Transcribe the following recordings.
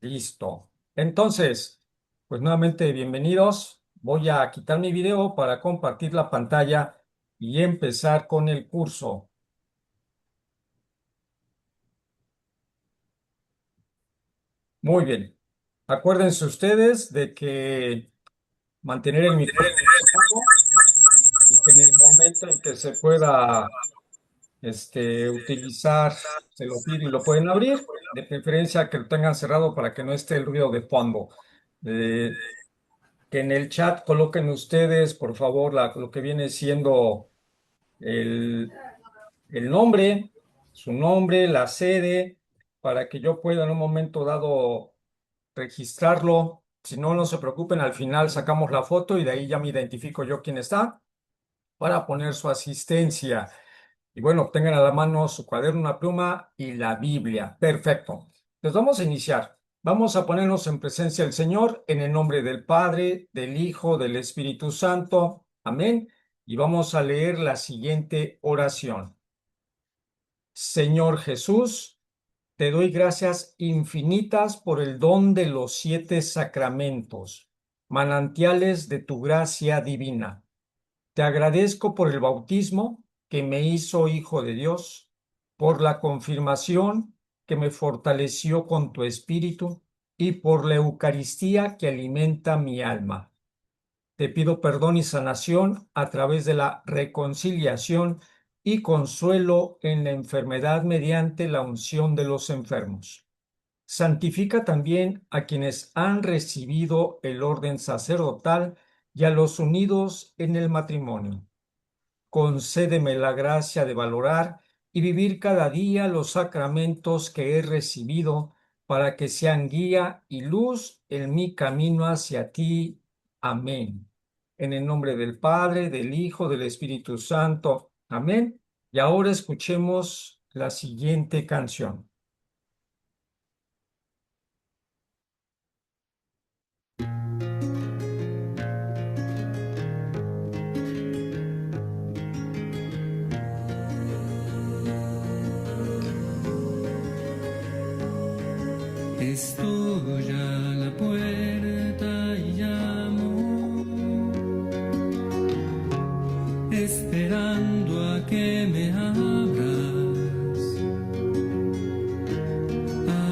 Listo. Entonces, pues nuevamente bienvenidos. Voy a quitar mi video para compartir la pantalla y empezar con el curso. Muy bien. Acuérdense ustedes de que mantener el micrófono apagado y que en el momento en que se pueda utilizar, se lo pido y lo pueden abrir, de preferencia que lo tengan cerrado para que no esté el ruido de fondo. Eh, que en el chat coloquen ustedes, por favor, lo que viene siendo el, el nombre, su nombre, la sede, para que yo pueda en un momento dado registrarlo. Si no, no se preocupen, al final sacamos la foto y de ahí ya me identifico yo quién está para poner su asistencia. Y bueno, tengan a la mano su cuaderno, una pluma y la Biblia. Perfecto. Pues vamos a iniciar. Vamos a ponernos en presencia del Señor en el nombre del Padre, del Hijo, del Espíritu Santo. Amén. Y vamos a leer la siguiente oración. Señor Jesús, te doy gracias infinitas por el don de los 7 sacramentos, manantiales de tu gracia divina. Te agradezco por el bautismo que me hizo hijo de Dios, por la confirmación que me fortaleció con tu espíritu y por la Eucaristía que alimenta mi alma. Te pido perdón y sanación a través de la reconciliación y consuelo en la enfermedad mediante la unción de los enfermos. Santifica también a quienes han recibido el orden sacerdotal y a los unidos en el matrimonio. Concédeme la gracia de valorar y vivir cada día los sacramentos que he recibido para que sean guía y luz en mi camino hacia ti. Amén. En el nombre del Padre, del Hijo, del Espíritu Santo. Amén. Y ahora escuchemos la siguiente canción. Estoy a la puerta y llamo, esperando a que me abras.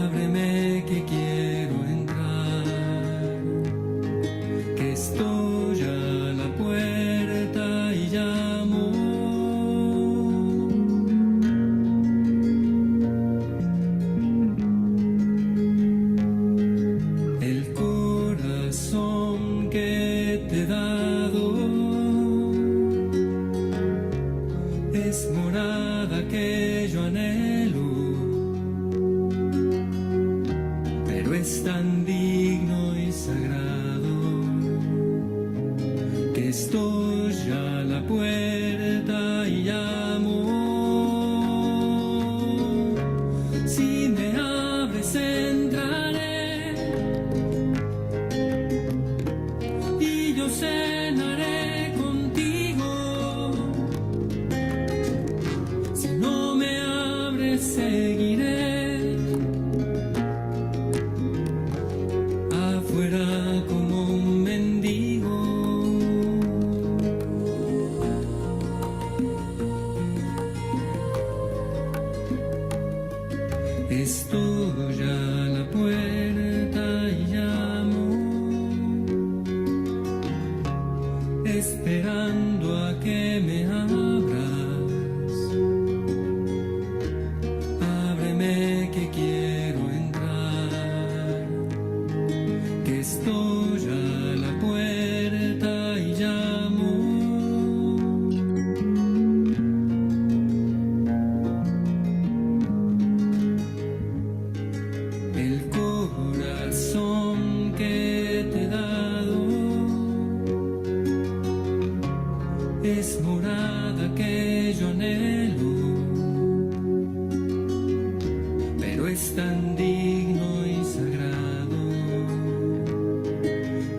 Ábreme que quiero entrar, que estoy a la puerta y llamo. El corazón que te he dado es morada que yo anhelo, pero es tan digno y sagrado que estoy a la puerta y llamo. Si me abres entraré y yo cenaré contigo. Si no me abres seguiré afuera como un mendigo. Estoy a la puerta y llamo, esperando a que me abras. Ábreme que quiero entrar, que estoy a la puerta y llamo. El corazón que te he dado es morada que yo anhelo, pero es tan digno y sagrado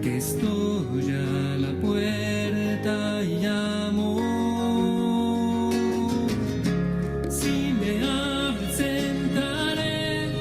que estoy a la puerta y llamo. Si me abres entraré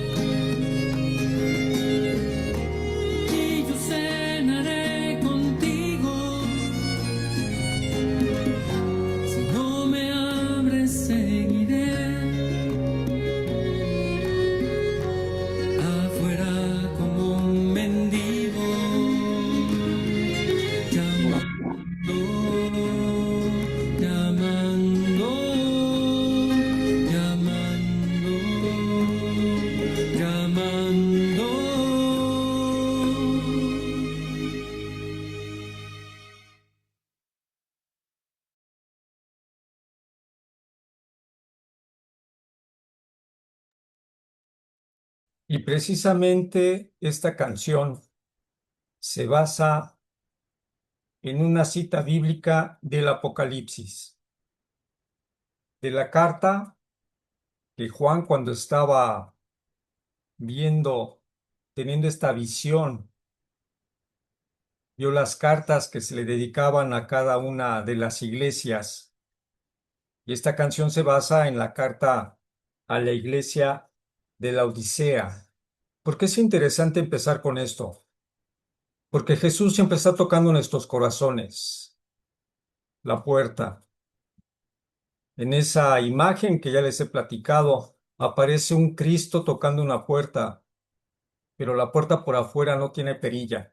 Y precisamente esta canción se basa en una cita bíblica del Apocalipsis, de la carta que Juan cuando estaba viendo, teniendo esta visión, vio las cartas que se le dedicaban a cada una de las iglesias. Y esta canción se basa en la carta a la iglesia de la Odisea. ¿Por qué es interesante empezar con esto? Porque Jesús siempre está tocando nuestros corazones, la puerta. En esa imagen que ya les he platicado, aparece un Cristo tocando una puerta, pero la puerta por afuera no tiene perilla,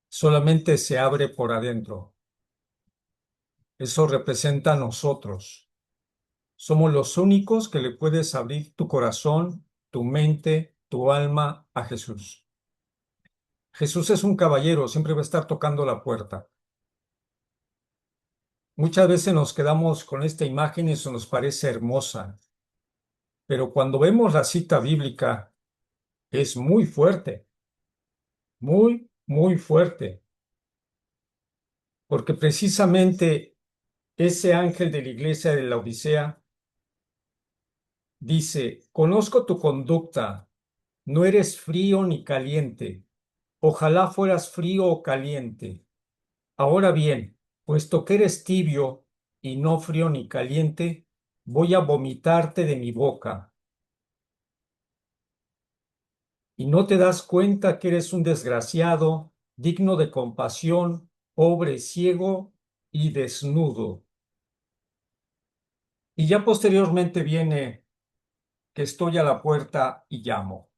solamente se abre por adentro. Eso representa a nosotros. Somos los únicos que le puedes abrir tu corazón, tu mente, tu alma a Jesús. Jesús es un caballero, siempre va a estar tocando la puerta. Muchas veces nos quedamos con esta imagen y eso nos parece hermosa, pero cuando vemos la cita bíblica es muy, muy fuerte, porque precisamente ese ángel de la iglesia de la Odisea dice, conozco tu conducta, no eres frío ni caliente, ojalá fueras frío o caliente. Ahora bien, puesto que eres tibio y no frío ni caliente, voy a vomitarte de mi boca. Y no te das cuenta que eres un desgraciado, digno de compasión, pobre, ciego y desnudo. Y ya posteriormente viene que estoy a la puerta y llamo.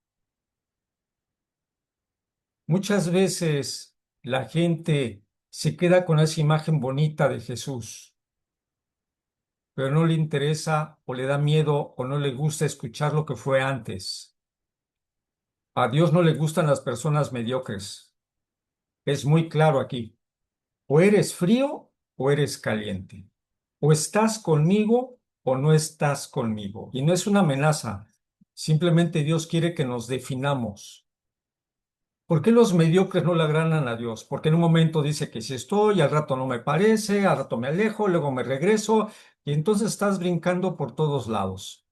Muchas veces la gente se queda con esa imagen bonita de Jesús, pero no le interesa o le da miedo o no le gusta escuchar lo que fue antes. A Dios no le gustan las personas mediocres. Es muy claro aquí. O eres frío o eres caliente. O estás conmigo o no estás conmigo. Y no es una amenaza. Simplemente Dios quiere que nos definamos. ¿Por qué los mediocres no le agradan a Dios? Porque en un momento dice que si estoy, al rato no me parece, al rato me alejo, luego me regreso, y entonces estás brincando por todos lados.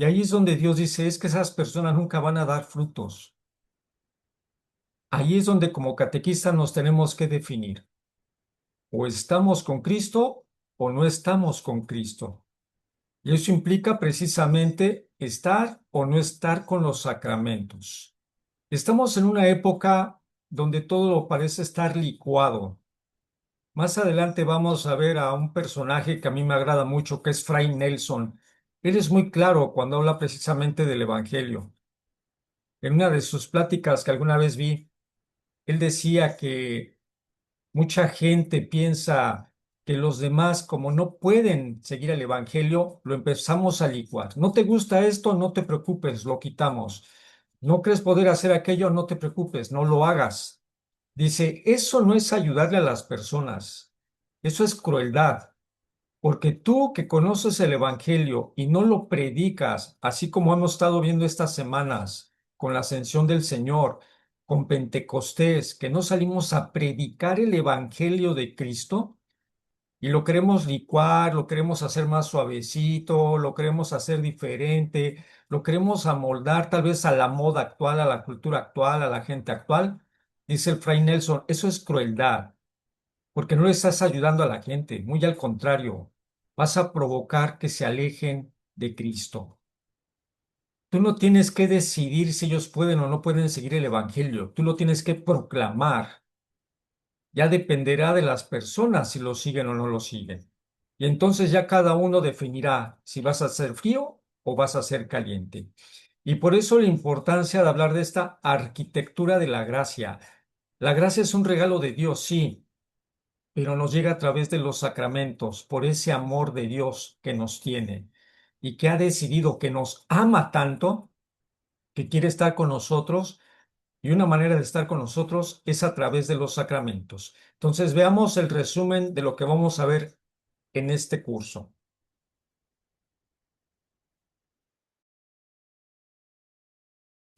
Y ahí es donde Dios dice, es que esas personas nunca van a dar frutos. Ahí es donde como catequistas nos tenemos que definir. O estamos con Cristo o no estamos con Cristo. Y eso implica precisamente estar o no estar con los sacramentos. Estamos en una época donde todo parece estar licuado. Más adelante vamos a ver a un personaje que a mí me agrada mucho, que es Fray Nelson. Él es muy claro cuando habla precisamente del Evangelio. En una de sus pláticas que alguna vez vi, él decía que mucha gente piensa que los demás, como no pueden seguir el Evangelio, lo empezamos a licuar. ¿No te gusta esto? No te preocupes, lo quitamos. ¿No crees poder hacer aquello? No te preocupes, no lo hagas. Dice, eso no es ayudarle a las personas, eso es crueldad, porque tú que conoces el Evangelio y no lo predicas, así como hemos estado viendo estas semanas con la ascensión del Señor, con Pentecostés, que no salimos a predicar el Evangelio de Cristo y lo queremos licuar, lo queremos hacer más suavecito, lo queremos hacer diferente, lo queremos amoldar tal vez a la moda actual, a la cultura actual, a la gente actual. Dice el Fray Nelson, eso es crueldad porque no le estás ayudando a la gente, muy al contrario, vas a provocar que se alejen de Cristo. Tú no tienes que decidir si ellos pueden o no pueden seguir el Evangelio, tú lo tienes que proclamar. Ya dependerá de las personas si lo siguen o no lo siguen. Y entonces ya cada uno definirá si vas a ser frío o vas a ser caliente. Y por eso la importancia de hablar de esta arquitectura de la gracia. La gracia es un regalo de Dios, sí, pero nos llega a través de los sacramentos, por ese amor de Dios que nos tiene y que ha decidido que nos ama tanto, que quiere estar con nosotros, y una manera de estar con nosotros es a través de los sacramentos. Entonces, veamos el resumen de lo que vamos a ver en este curso.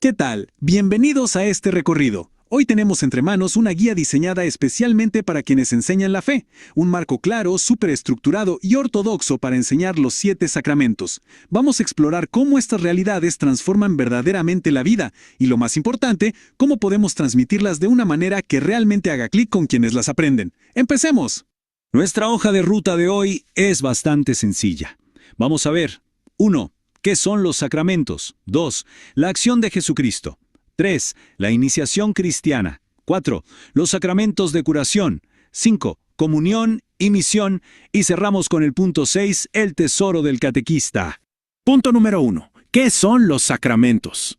¿Qué tal? Bienvenidos a este recorrido. Hoy tenemos entre manos una guía diseñada especialmente para quienes enseñan la fe, un marco claro, superestructurado y ortodoxo para enseñar los 7 sacramentos. Vamos a explorar cómo estas realidades transforman verdaderamente la vida y, lo más importante, cómo podemos transmitirlas de una manera que realmente haga clic con quienes las aprenden. ¡Empecemos! Nuestra hoja de ruta de hoy es bastante sencilla. Vamos a ver. 1. ¿Qué son los sacramentos? 2. La acción de Jesucristo. 3. La iniciación cristiana. 4. Los sacramentos de curación. 5. Comunión y misión. Y cerramos con el punto 6, el tesoro del catequista. Punto número 1. ¿Qué son los sacramentos?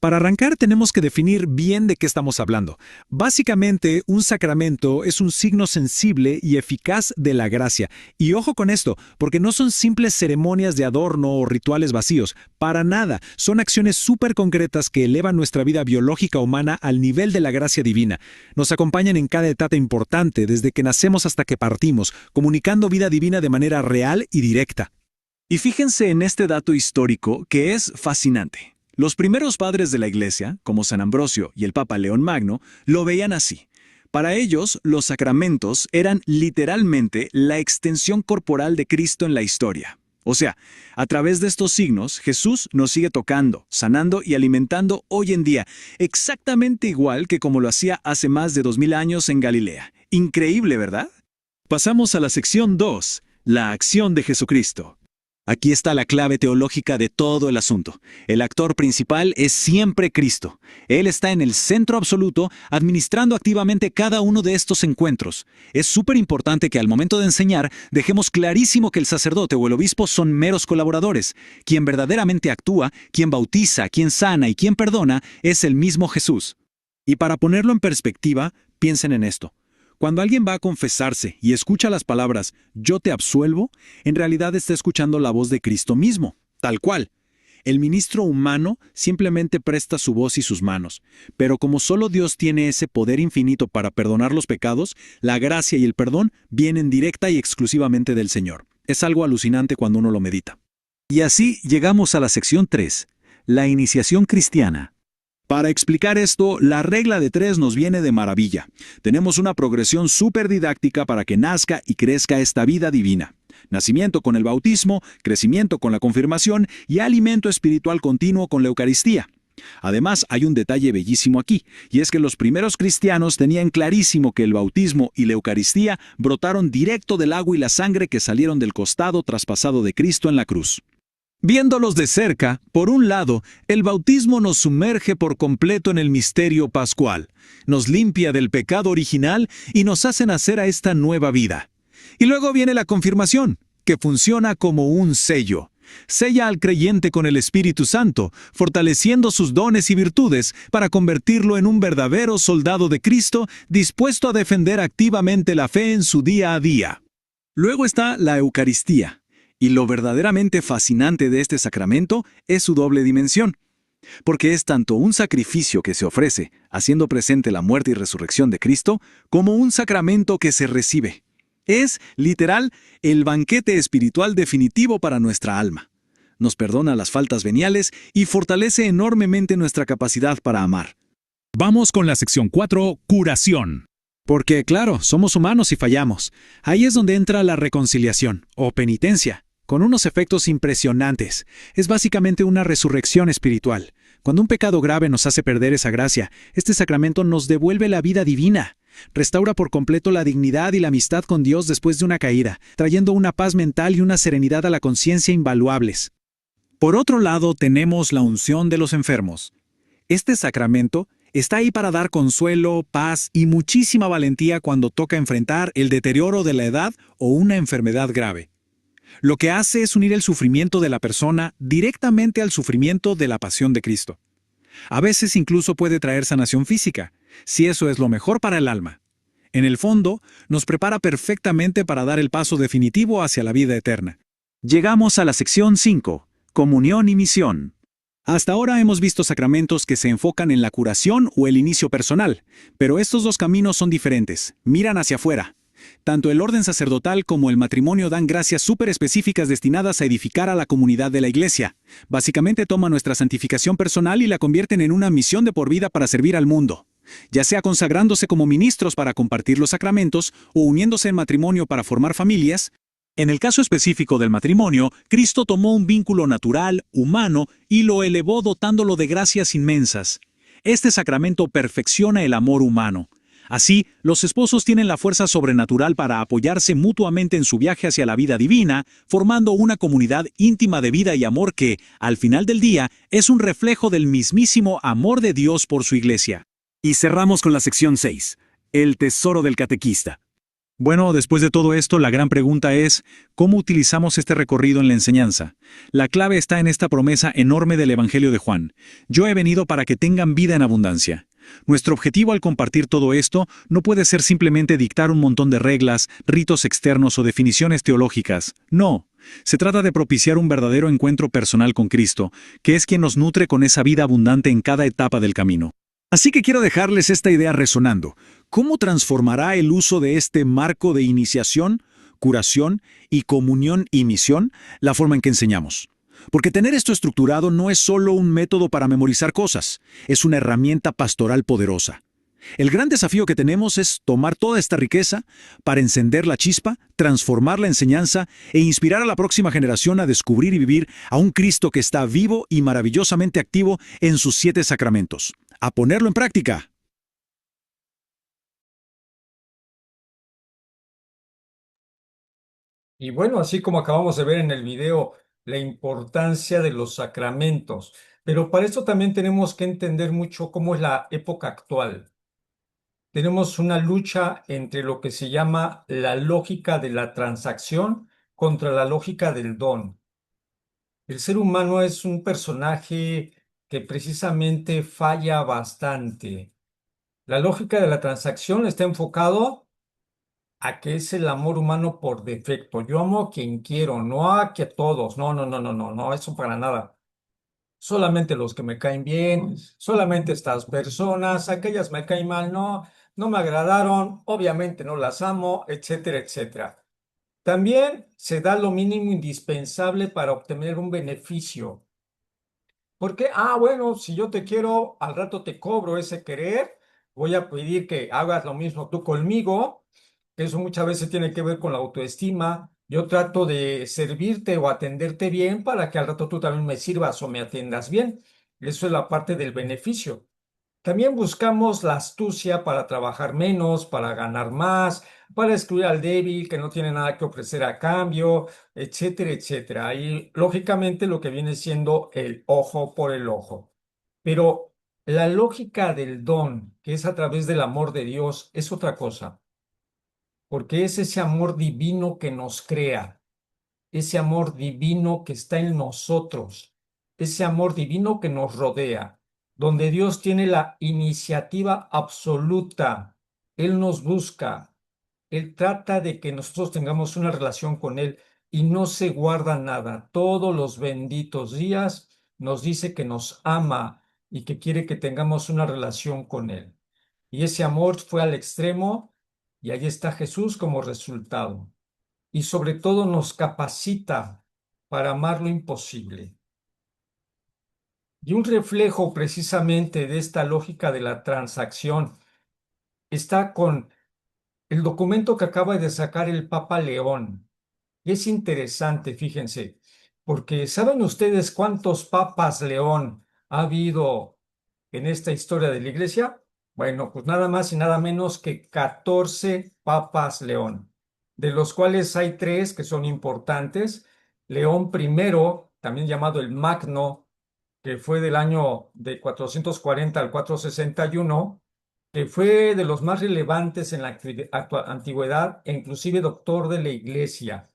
Para arrancar tenemos que definir bien de qué estamos hablando. Básicamente, un sacramento es un signo sensible y eficaz de la gracia. Y ojo con esto, porque no son simples ceremonias de adorno o rituales vacíos. Para nada, son acciones súper concretas que elevan nuestra vida biológica humana al nivel de la gracia divina. Nos acompañan en cada etapa importante, desde que nacemos hasta que partimos, comunicando vida divina de manera real y directa. Y fíjense en este dato histórico que es fascinante. Los primeros padres de la Iglesia, como San Ambrosio y el Papa León Magno, lo veían así. Para ellos, los sacramentos eran literalmente la extensión corporal de Cristo en la historia. O sea, a través de estos signos, Jesús nos sigue tocando, sanando y alimentando hoy en día, exactamente igual que como lo hacía hace más de 2000 años en Galilea. Increíble, ¿verdad? Pasamos a la sección 2, la acción de Jesucristo. Aquí está la clave teológica de todo el asunto. El actor principal es siempre Cristo. Él está en el centro absoluto, administrando activamente cada uno de estos encuentros. Es súper importante que al momento de enseñar dejemos clarísimo que el sacerdote o el obispo son meros colaboradores. Quien verdaderamente actúa, quien bautiza, quien sana y quien perdona es el mismo Jesús. Y para ponerlo en perspectiva, piensen en esto. Cuando alguien va a confesarse y escucha las palabras «yo te absuelvo», en realidad está escuchando la voz de Cristo mismo, tal cual. El ministro humano simplemente presta su voz y sus manos, pero como solo Dios tiene ese poder infinito para perdonar los pecados, la gracia y el perdón vienen directa y exclusivamente del Señor. Es algo alucinante cuando uno lo medita. Y así llegamos a la sección 3, la iniciación cristiana. Para explicar esto, la regla de 3 nos viene de maravilla. Tenemos una progresión súper didáctica para que nazca y crezca esta vida divina. Nacimiento con el bautismo, crecimiento con la confirmación y alimento espiritual continuo con la Eucaristía. Además, hay un detalle bellísimo aquí, y es que los primeros cristianos tenían clarísimo que el bautismo y la Eucaristía brotaron directo del agua y la sangre que salieron del costado traspasado de Cristo en la cruz. Viéndolos de cerca, por un lado, el bautismo nos sumerge por completo en el misterio pascual, nos limpia del pecado original y nos hace nacer a esta nueva vida. Y luego viene la confirmación, que funciona como un sello. Sella al creyente con el Espíritu Santo, fortaleciendo sus dones y virtudes para convertirlo en un verdadero soldado de Cristo, dispuesto a defender activamente la fe en su día a día. Luego está la Eucaristía. Y lo verdaderamente fascinante de este sacramento es su doble dimensión, porque es tanto un sacrificio que se ofrece, haciendo presente la muerte y resurrección de Cristo, como un sacramento que se recibe. Es, literal, el banquete espiritual definitivo para nuestra alma. Nos perdona las faltas veniales y fortalece enormemente nuestra capacidad para amar. Vamos con la sección 4, curación. Porque, claro, somos humanos y fallamos. Ahí es donde entra la reconciliación, o penitencia, con unos efectos impresionantes. Es básicamente una resurrección espiritual. Cuando un pecado grave nos hace perder esa gracia, este sacramento nos devuelve la vida divina. Restaura por completo la dignidad y la amistad con Dios después de una caída, trayendo una paz mental y una serenidad a la conciencia invaluables. Por otro lado, tenemos la unción de los enfermos. Este sacramento está ahí para dar consuelo, paz y muchísima valentía cuando toca enfrentar el deterioro de la edad o una enfermedad grave. Lo que hace es unir el sufrimiento de la persona directamente al sufrimiento de la pasión de Cristo. A veces incluso puede traer sanación física, si eso es lo mejor para el alma. En el fondo, nos prepara perfectamente para dar el paso definitivo hacia la vida eterna. Llegamos a la sección 5, comunión y misión. Hasta ahora hemos visto sacramentos que se enfocan en la curación o el inicio personal, pero estos dos caminos son diferentes, miran hacia afuera. Tanto el orden sacerdotal como el matrimonio dan gracias súper específicas destinadas a edificar a la comunidad de la iglesia. Básicamente toman nuestra santificación personal y la convierten en una misión de por vida para servir al mundo, ya sea consagrándose como ministros para compartir los sacramentos o uniéndose en matrimonio para formar familias. En el caso específico del matrimonio, Cristo tomó un vínculo natural, humano, y lo elevó dotándolo de gracias inmensas. Este sacramento perfecciona el amor humano. Así, los esposos tienen la fuerza sobrenatural para apoyarse mutuamente en su viaje hacia la vida divina, formando una comunidad íntima de vida y amor que, al final del día, es un reflejo del mismísimo amor de Dios por su iglesia. Y cerramos con la sección 6, el tesoro del catequista. Bueno, después de todo esto, la gran pregunta es, ¿cómo utilizamos este recorrido en la enseñanza? La clave está en esta promesa enorme del Evangelio de Juan. Yo he venido para que tengan vida en abundancia. Nuestro objetivo al compartir todo esto no puede ser simplemente dictar un montón de reglas, ritos externos o definiciones teológicas. No. Se trata de propiciar un verdadero encuentro personal con Cristo, que es quien nos nutre con esa vida abundante en cada etapa del camino. Así que quiero dejarles esta idea resonando. ¿Cómo transformará el uso de este marco de iniciación, curación y comunión y misión la forma en que enseñamos? Porque tener esto estructurado no es solo un método para memorizar cosas, es una herramienta pastoral poderosa. El gran desafío que tenemos es tomar toda esta riqueza para encender la chispa, transformar la enseñanza e inspirar a la próxima generación a descubrir y vivir a un Cristo que está vivo y maravillosamente activo en sus 7 sacramentos. ¡A ponerlo en práctica! Y bueno, así como acabamos de ver en el video, la importancia de los sacramentos. Pero para esto también tenemos que entender mucho cómo es la época actual. Tenemos una lucha entre lo que se llama la lógica de la transacción contra la lógica del don. El ser humano es un personaje que precisamente falla bastante. La lógica de la transacción está enfocado a que es el amor humano por defecto. Yo amo a quien quiero, no a que todos. No, no, no, no, no, no, eso para nada. Solamente los que me caen bien, solamente estas personas, aquellas me caen mal, no, no me agradaron, obviamente no las amo, etcétera, etcétera. También se da lo mínimo indispensable para obtener un beneficio. ¿Por qué? Ah, bueno, si yo te quiero, al rato te cobro ese querer, voy a pedir que hagas lo mismo tú conmigo, que eso muchas veces tiene que ver con la autoestima. Yo trato de servirte o atenderte bien para que al rato tú también me sirvas o me atiendas bien. Eso es la parte del beneficio. También buscamos la astucia para trabajar menos, para ganar más, para excluir al débil que no tiene nada que ofrecer a cambio, etcétera, etcétera. Y lógicamente lo que viene siendo el ojo por el ojo. Pero la lógica del don, que es a través del amor de Dios, es otra cosa, porque es ese amor divino que nos crea, ese amor divino que está en nosotros, ese amor divino que nos rodea, donde Dios tiene la iniciativa absoluta. Él nos busca, Él trata de que nosotros tengamos una relación con Él y no se guarda nada. Todos los benditos días nos dice que nos ama y que quiere que tengamos una relación con Él. Y ese amor fue al extremo y ahí está Jesús como resultado y sobre todo nos capacita para amar lo imposible. Y un reflejo precisamente de esta lógica de la transacción está con el documento que acaba de sacar el Papa León. Y es interesante, fíjense, porque ¿saben ustedes cuántos papas León ha habido en esta historia de la Iglesia? Bueno, pues nada más y nada menos que 14 papas León, de los cuales hay 3 que son importantes. León I, también llamado el Magno, que fue del año de 440 al 461, que fue de los más relevantes en la antigüedad e inclusive doctor de la Iglesia.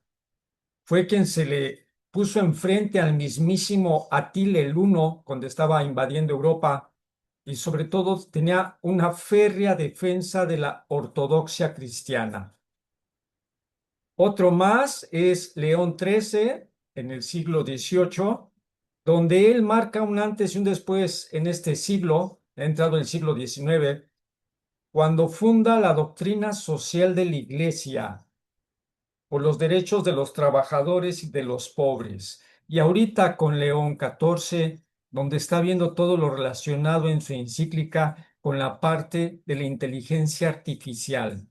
Fue quien se le puso enfrente al mismísimo Atila el Huno cuando estaba invadiendo Europa y sobre todo tenía una férrea defensa de la ortodoxia cristiana. Otro más es León XIII en el siglo XVIII, donde él marca un antes y un después en este siglo, ha entrado en el siglo XIX, cuando funda la doctrina social de la Iglesia por los derechos de los trabajadores y de los pobres. Y ahorita con León XIV, donde está viendo todo lo relacionado en su encíclica con la parte de la inteligencia artificial.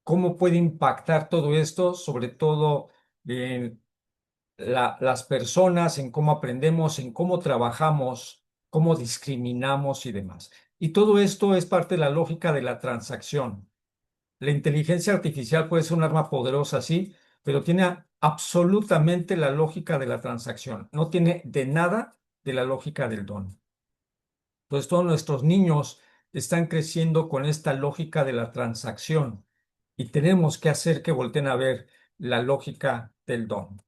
¿Cómo puede impactar todo esto, sobre todo en las personas, en cómo aprendemos, en cómo trabajamos, cómo discriminamos y demás? Y todo esto es parte de la lógica de la transacción. La inteligencia artificial puede ser un arma poderosa, sí, pero tiene absolutamente la lógica de la transacción. No tiene de nada de la lógica del don. Entonces, todos nuestros niños están creciendo con esta lógica de la transacción y tenemos que hacer que volteen a ver la lógica del don.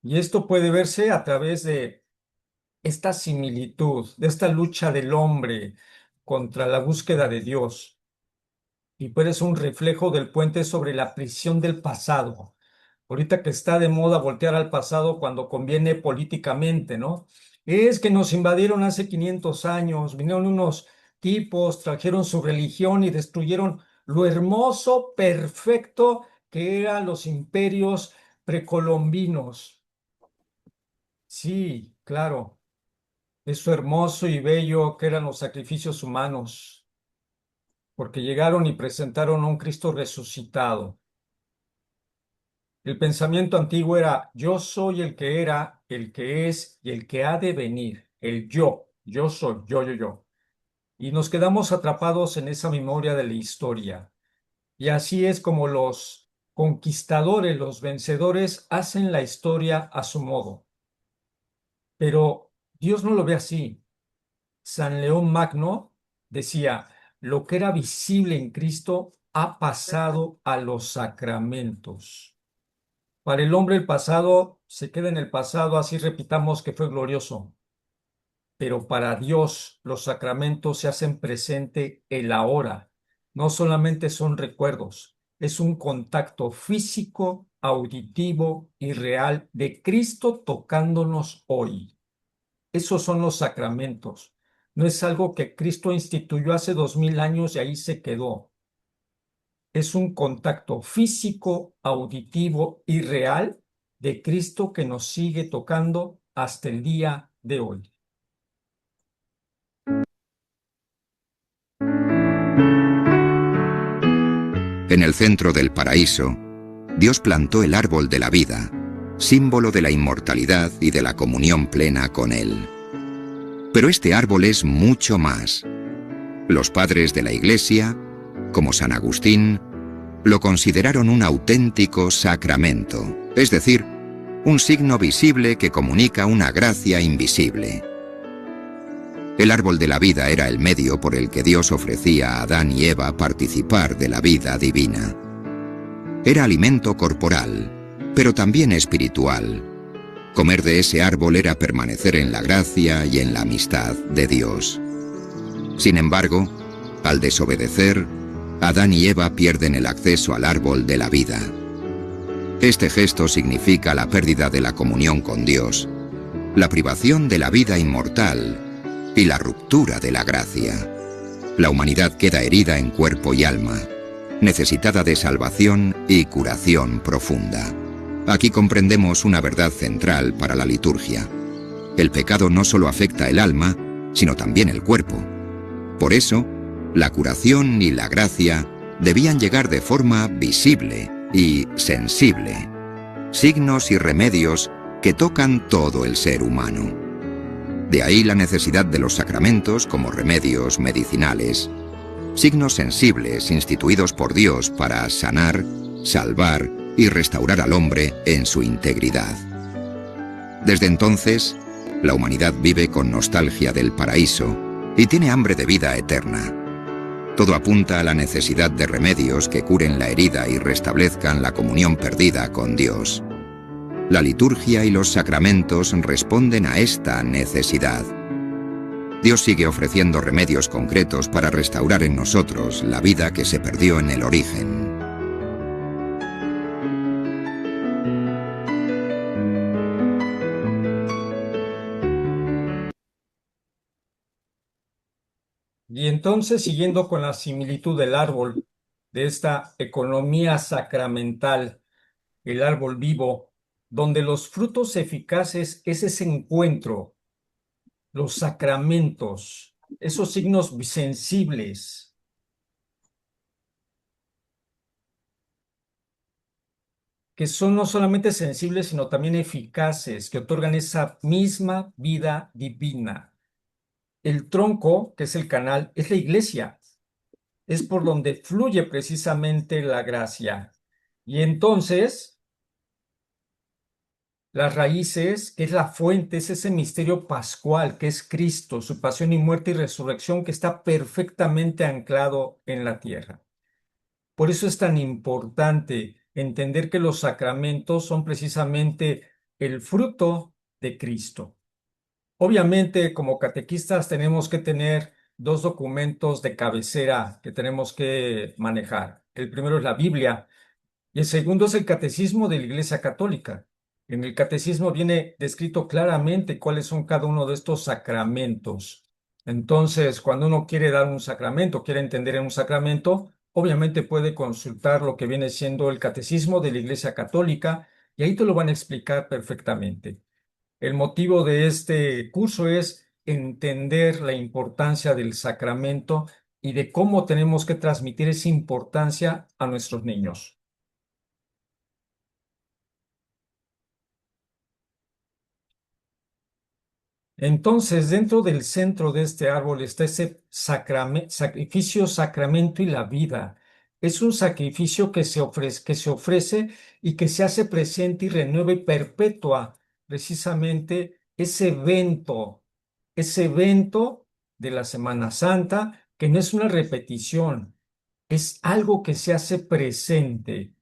Y esto puede verse a través de esta similitud, de esta lucha del hombre contra la búsqueda de Dios. Y puede ser un reflejo del puente sobre la prisión del pasado. Ahorita que está de moda voltear al pasado cuando conviene políticamente, ¿no? Es que nos invadieron hace 500 años, vinieron unos tipos, trajeron su religión y destruyeron lo hermoso, perfecto que eran los imperios precolombinos. Sí, claro, eso hermoso y bello que eran los sacrificios humanos, porque llegaron y presentaron a un Cristo resucitado. El pensamiento antiguo era: yo soy el que era, el que es y el que ha de venir. El yo soy, yo. Y nos quedamos atrapados en esa memoria de la historia. Y así es como los conquistadores, los vencedores, hacen la historia a su modo. Pero Dios no lo ve así. San León Magno decía: lo que era visible en Cristo ha pasado a los sacramentos. Para el hombre el pasado se queda en el pasado, así repitamos que fue glorioso. Pero para Dios los sacramentos se hacen presente el ahora. No solamente son recuerdos, es un contacto físico, auditivo y real de Cristo tocándonos hoy. Esos son los sacramentos. No es algo que Cristo instituyó hace 2000 años y ahí se quedó. Es un contacto físico, auditivo y real de Cristo que nos sigue tocando hasta el día de hoy. En el centro del paraíso, Dios plantó el árbol de la vida, símbolo de la inmortalidad y de la comunión plena con Él. Pero este árbol es mucho más. Los padres de la Iglesia, como San Agustín, lo consideraron un auténtico sacramento, es decir, un signo visible que comunica una gracia invisible. El árbol de la vida era el medio por el que Dios ofrecía a Adán y Eva participar de la vida divina. Era alimento corporal, pero también espiritual. Comer de ese árbol era permanecer en la gracia y en la amistad de Dios. Sin embargo, al desobedecer, Adán y Eva pierden el acceso al árbol de la vida. Este gesto significa la pérdida de la comunión con Dios, la privación de la vida inmortal y la ruptura de la gracia. La humanidad queda herida en cuerpo y alma, necesitada de salvación y curación profunda. Aquí comprendemos una verdad central para la liturgia. El pecado no solo afecta el alma, sino también el cuerpo. Por eso, la curación y la gracia debían llegar de forma visible y sensible, signos y remedios que tocan todo el ser humano. De ahí la necesidad de los sacramentos como remedios medicinales, signos sensibles instituidos por Dios para sanar, salvar y restaurar al hombre en su integridad. Desde entonces, la humanidad vive con nostalgia del paraíso y tiene hambre de vida eterna. Todo apunta a la necesidad de remedios que curen la herida y restablezcan la comunión perdida con Dios. La liturgia y los sacramentos responden a esta necesidad. Dios sigue ofreciendo remedios concretos para restaurar en nosotros la vida que se perdió en el origen. Y entonces, siguiendo con la similitud del árbol, de esta economía sacramental, el árbol vivo, donde los frutos eficaces es ese encuentro, los sacramentos, esos signos sensibles, que son no solamente sensibles, sino también eficaces, que otorgan esa misma vida divina. El tronco, que es el canal, es la iglesia, es por donde fluye precisamente la gracia. Y entonces, las raíces, que es la fuente, es ese misterio pascual, que es Cristo, su pasión y muerte y resurrección, que está perfectamente anclado en la tierra. Por eso es tan importante entender que los sacramentos son precisamente el fruto de Cristo. Obviamente, como catequistas tenemos que tener dos documentos de cabecera que tenemos que manejar. El primero es la Biblia y el segundo es el Catecismo de la Iglesia Católica. En el Catecismo viene descrito claramente cuáles son cada uno de estos sacramentos. Entonces, cuando uno quiere dar un sacramento, quiere entender en un sacramento, obviamente puede consultar lo que viene siendo el Catecismo de la Iglesia Católica y ahí te lo van a explicar perfectamente. El motivo de este curso es entender la importancia del sacramento y de cómo tenemos que transmitir esa importancia a nuestros niños. Entonces, dentro del centro de este árbol está ese sacrificio, sacramento y la vida. Es un sacrificio que se ofrece y que se hace presente y renueva y perpetúa precisamente ese evento de la Semana Santa, que no es una repetición, es algo que se hace presente.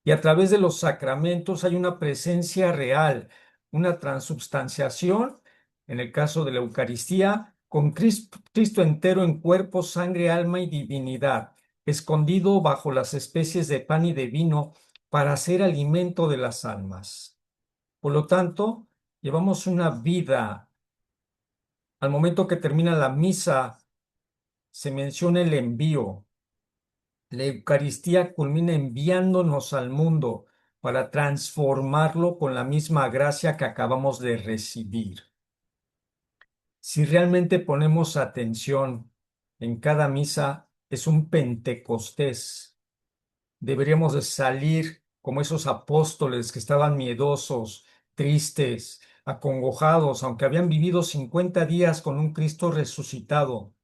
Y a través de los sacramentos hay una presencia real, una transubstanciación, en el caso de la Eucaristía, con Cristo entero en cuerpo, sangre, alma y divinidad, escondido bajo las especies de pan y de vino para ser alimento de las almas. Por lo tanto, llevamos una vida. Al momento que termina la misa, se menciona el envío. La Eucaristía culmina enviándonos al mundo para transformarlo con la misma gracia que acabamos de recibir. Si realmente ponemos atención en cada misa, es un Pentecostés. Deberíamos de salir como esos apóstoles que estaban miedosos, tristes, acongojados, aunque habían vivido 50 días con un Cristo resucitado,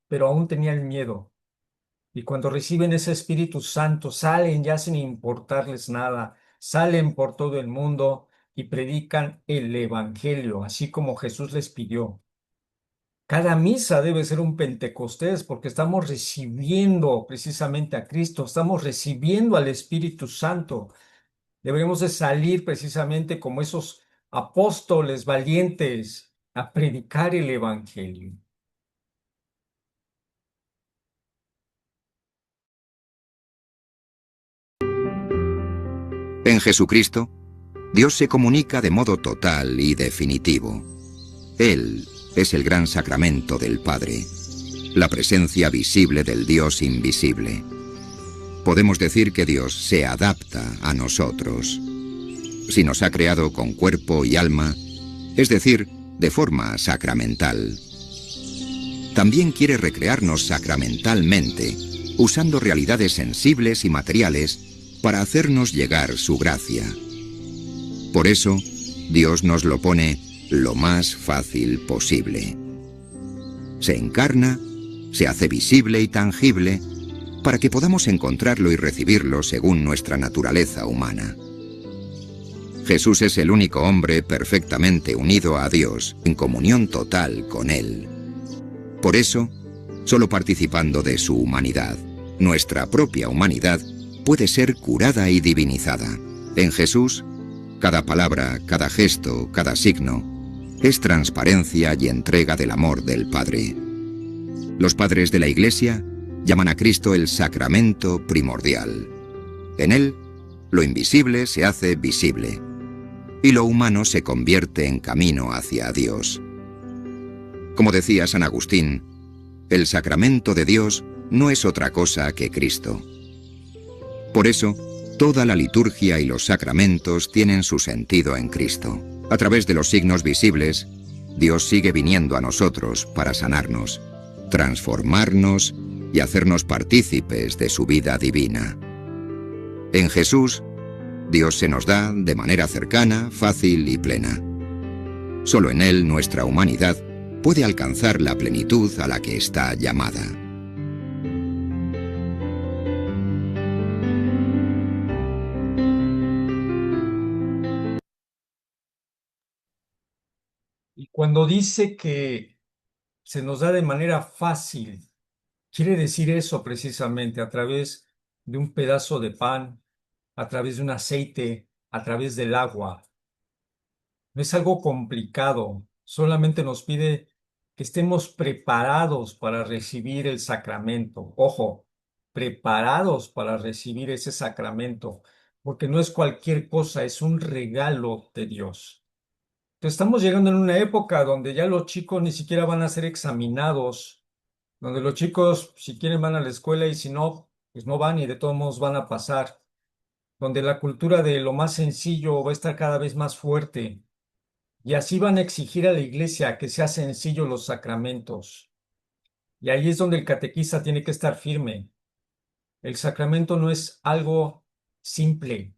pero aún tenían miedo. Y cuando reciben ese Espíritu Santo, salen ya sin importarles nada, salen por todo el mundo y predican el Evangelio, así como Jesús les pidió. Cada misa debe ser un Pentecostés porque estamos recibiendo precisamente a Cristo, estamos recibiendo al Espíritu Santo. Deberíamos de salir precisamente como esos apóstoles valientes a predicar el Evangelio. En Jesucristo, Dios se comunica de modo total y definitivo. Él es el gran sacramento del Padre, la presencia visible del Dios invisible. Podemos decir que Dios se adapta a nosotros. Si nos ha creado con cuerpo y alma, es decir, de forma sacramental. También quiere recrearnos sacramentalmente, usando realidades sensibles y materiales para hacernos llegar su gracia. Por eso, Dios nos lo pone lo más fácil posible. Se encarna, se hace visible y tangible, para que podamos encontrarlo y recibirlo según nuestra naturaleza humana. Jesús es el único hombre perfectamente unido a Dios, en comunión total con Él. Por eso, solo participando de su humanidad, nuestra propia humanidad, puede ser curada y divinizada. En Jesús, cada palabra, cada gesto, cada signo, es transparencia y entrega del amor del Padre. Los padres de la Iglesia llaman a Cristo el sacramento primordial. En Él, lo invisible se hace visible, y lo humano se convierte en camino hacia Dios. Como decía San Agustín, el sacramento de Dios no es otra cosa que Cristo. Por eso, toda la liturgia y los sacramentos tienen su sentido en Cristo. A través de los signos visibles, Dios sigue viniendo a nosotros para sanarnos, transformarnos y hacernos partícipes de su vida divina. En Jesús, Dios se nos da de manera cercana, fácil y plena. Solo en Él nuestra humanidad puede alcanzar la plenitud a la que está llamada. Y cuando dice que se nos da de manera fácil, quiere decir eso precisamente, a través de un pedazo de pan, a través de un aceite, a través del agua. No es algo complicado, solamente nos pide que estemos preparados para recibir el sacramento. Ojo, preparados para recibir ese sacramento, porque no es cualquier cosa, es un regalo de Dios. Entonces, estamos llegando en una época donde ya los chicos ni siquiera van a ser examinados, donde los chicos, si quieren, van a la escuela y si no, pues no van y de todos modos van a pasar, donde la cultura de lo más sencillo va a estar cada vez más fuerte. Y así van a exigir a la iglesia que sea sencillo los sacramentos. Y ahí es donde el catequista tiene que estar firme. El sacramento no es algo simple,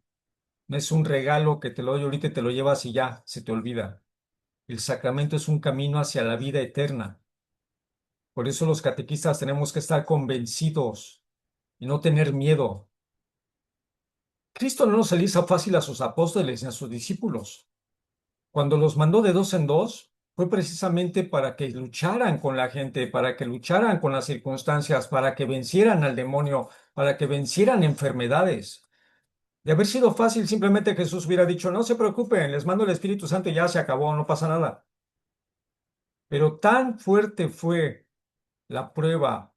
no es un regalo que te lo doy ahorita y te lo llevas y ya, se te olvida. El sacramento es un camino hacia la vida eterna. Por eso los catequistas tenemos que estar convencidos y no tener miedo. Cristo no nos le hizo fácil a sus apóstoles ni a sus discípulos. Cuando los mandó de dos en dos, fue precisamente para que lucharan con la gente, para que lucharan con las circunstancias, para que vencieran al demonio, para que vencieran enfermedades. De haber sido fácil, simplemente Jesús hubiera dicho, no se preocupen, les mando el Espíritu Santo y ya se acabó, no pasa nada. Pero tan fuerte fue la prueba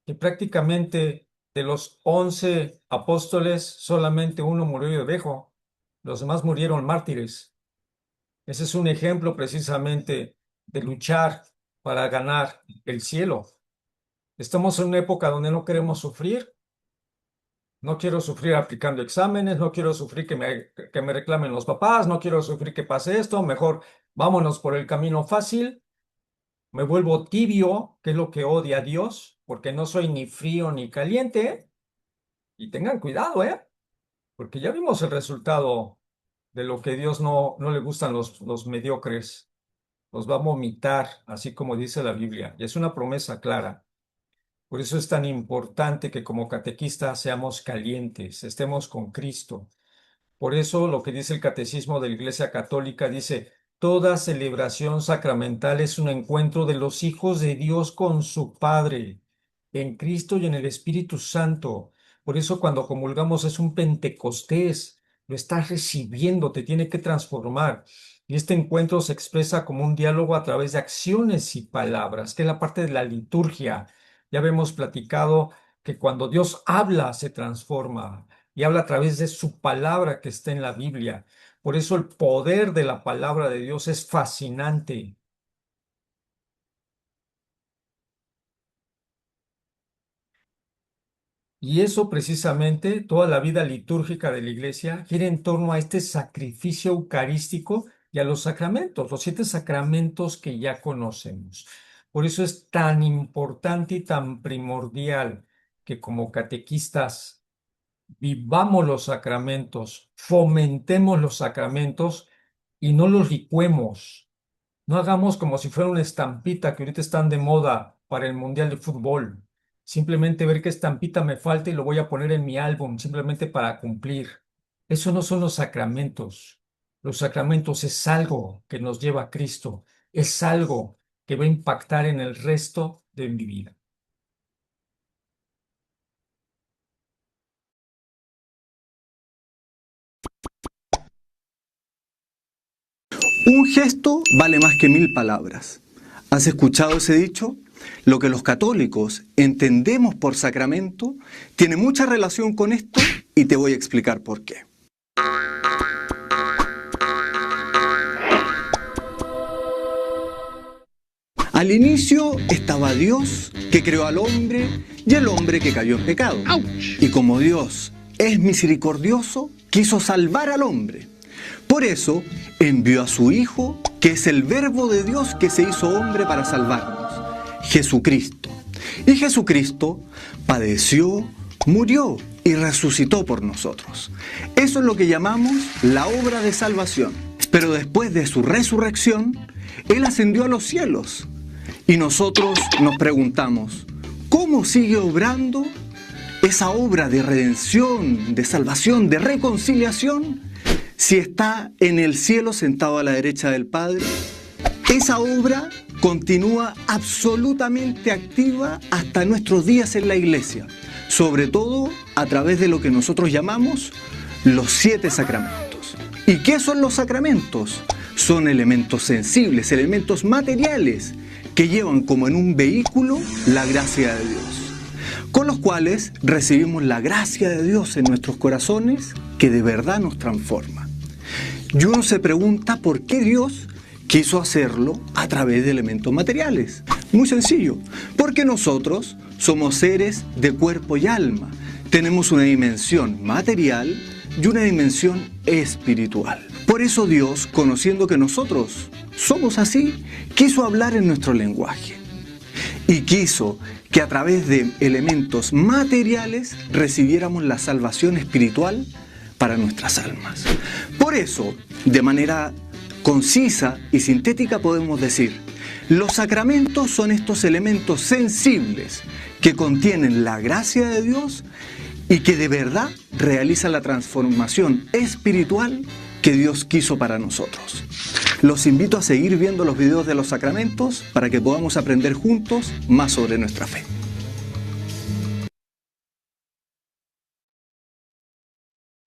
que prácticamente de los 11 apóstoles, solamente uno murió de viejo, los demás murieron mártires. Ese es un ejemplo precisamente de luchar para ganar el cielo. Estamos en una época donde no queremos sufrir. No quiero sufrir aplicando exámenes, no quiero sufrir que me reclamen los papás, no quiero sufrir que pase esto. Mejor vámonos por el camino fácil. Me vuelvo tibio, que es lo que odia a Dios, porque no soy ni frío ni caliente. Y tengan cuidado, porque ya vimos el resultado de lo que Dios no le gustan los mediocres. Los va a vomitar, así como dice la Biblia. Y es una promesa clara. Por eso es tan importante que como catequistas seamos calientes, estemos con Cristo. Por eso lo que dice el Catecismo de la Iglesia Católica dice, toda celebración sacramental es un encuentro de los hijos de Dios con su Padre, en Cristo y en el Espíritu Santo. Por eso cuando comulgamos es un Pentecostés, lo estás recibiendo, te tiene que transformar. Y este encuentro se expresa como un diálogo a través de acciones y palabras, que es la parte de la liturgia. Ya habíamos platicado que cuando Dios habla se transforma y habla a través de su palabra que está en la Biblia. Por eso el poder de la palabra de Dios es fascinante. Y eso precisamente, toda la vida litúrgica de la iglesia gira en torno a este sacrificio eucarístico y a los sacramentos, los 7 sacramentos que ya conocemos. Por eso es tan importante y tan primordial que como catequistas vivamos los sacramentos, fomentemos los sacramentos y no los licuemos. No hagamos como si fuera una estampita que ahorita están de moda para el Mundial de Fútbol. Simplemente ver qué estampita me falta y lo voy a poner en mi álbum, simplemente para cumplir. Eso no son los sacramentos. Los sacramentos es algo que nos lleva a Cristo, es algo que va a impactar en el resto de mi vida. Un gesto vale más que 1000 palabras. ¿Has escuchado ese dicho? Lo que los católicos entendemos por sacramento tiene mucha relación con esto y te voy a explicar por qué. Al inicio estaba Dios, que creó al hombre, y el hombre que cayó en pecado. Y como Dios es misericordioso, quiso salvar al hombre. Por eso envió a su Hijo, que es el Verbo de Dios que se hizo hombre para salvarnos, Jesucristo. Y Jesucristo padeció, murió y resucitó por nosotros. Eso es lo que llamamos la obra de salvación. Pero después de su resurrección, Él ascendió a los cielos. Y nosotros nos preguntamos, ¿cómo sigue obrando esa obra de redención, de salvación, de reconciliación, si está en el cielo sentado a la derecha del Padre? Esa obra continúa absolutamente activa hasta nuestros días en la iglesia, sobre todo a través de lo que nosotros llamamos los 7 sacramentos. ¿Y qué son los sacramentos? Son elementos sensibles, elementos materiales, que llevan como en un vehículo la gracia de Dios, con los cuales recibimos la gracia de Dios en nuestros corazones, que de verdad nos transforma. Y uno se pregunta por qué Dios quiso hacerlo a través de elementos materiales. Muy sencillo, porque nosotros somos seres de cuerpo y alma. Tenemos una dimensión material y una dimensión espiritual. Por eso Dios, conociendo que nosotros somos así, quiso hablar en nuestro lenguaje. Y quiso que a través de elementos materiales recibiéramos la salvación espiritual para nuestras almas. Por eso, de manera concisa y sintética podemos decir, los sacramentos son estos elementos sensibles que contienen la gracia de Dios y que de verdad realizan la transformación espiritual que Dios quiso para nosotros. Los invito a seguir viendo los videos de los sacramentos para que podamos aprender juntos más sobre nuestra fe.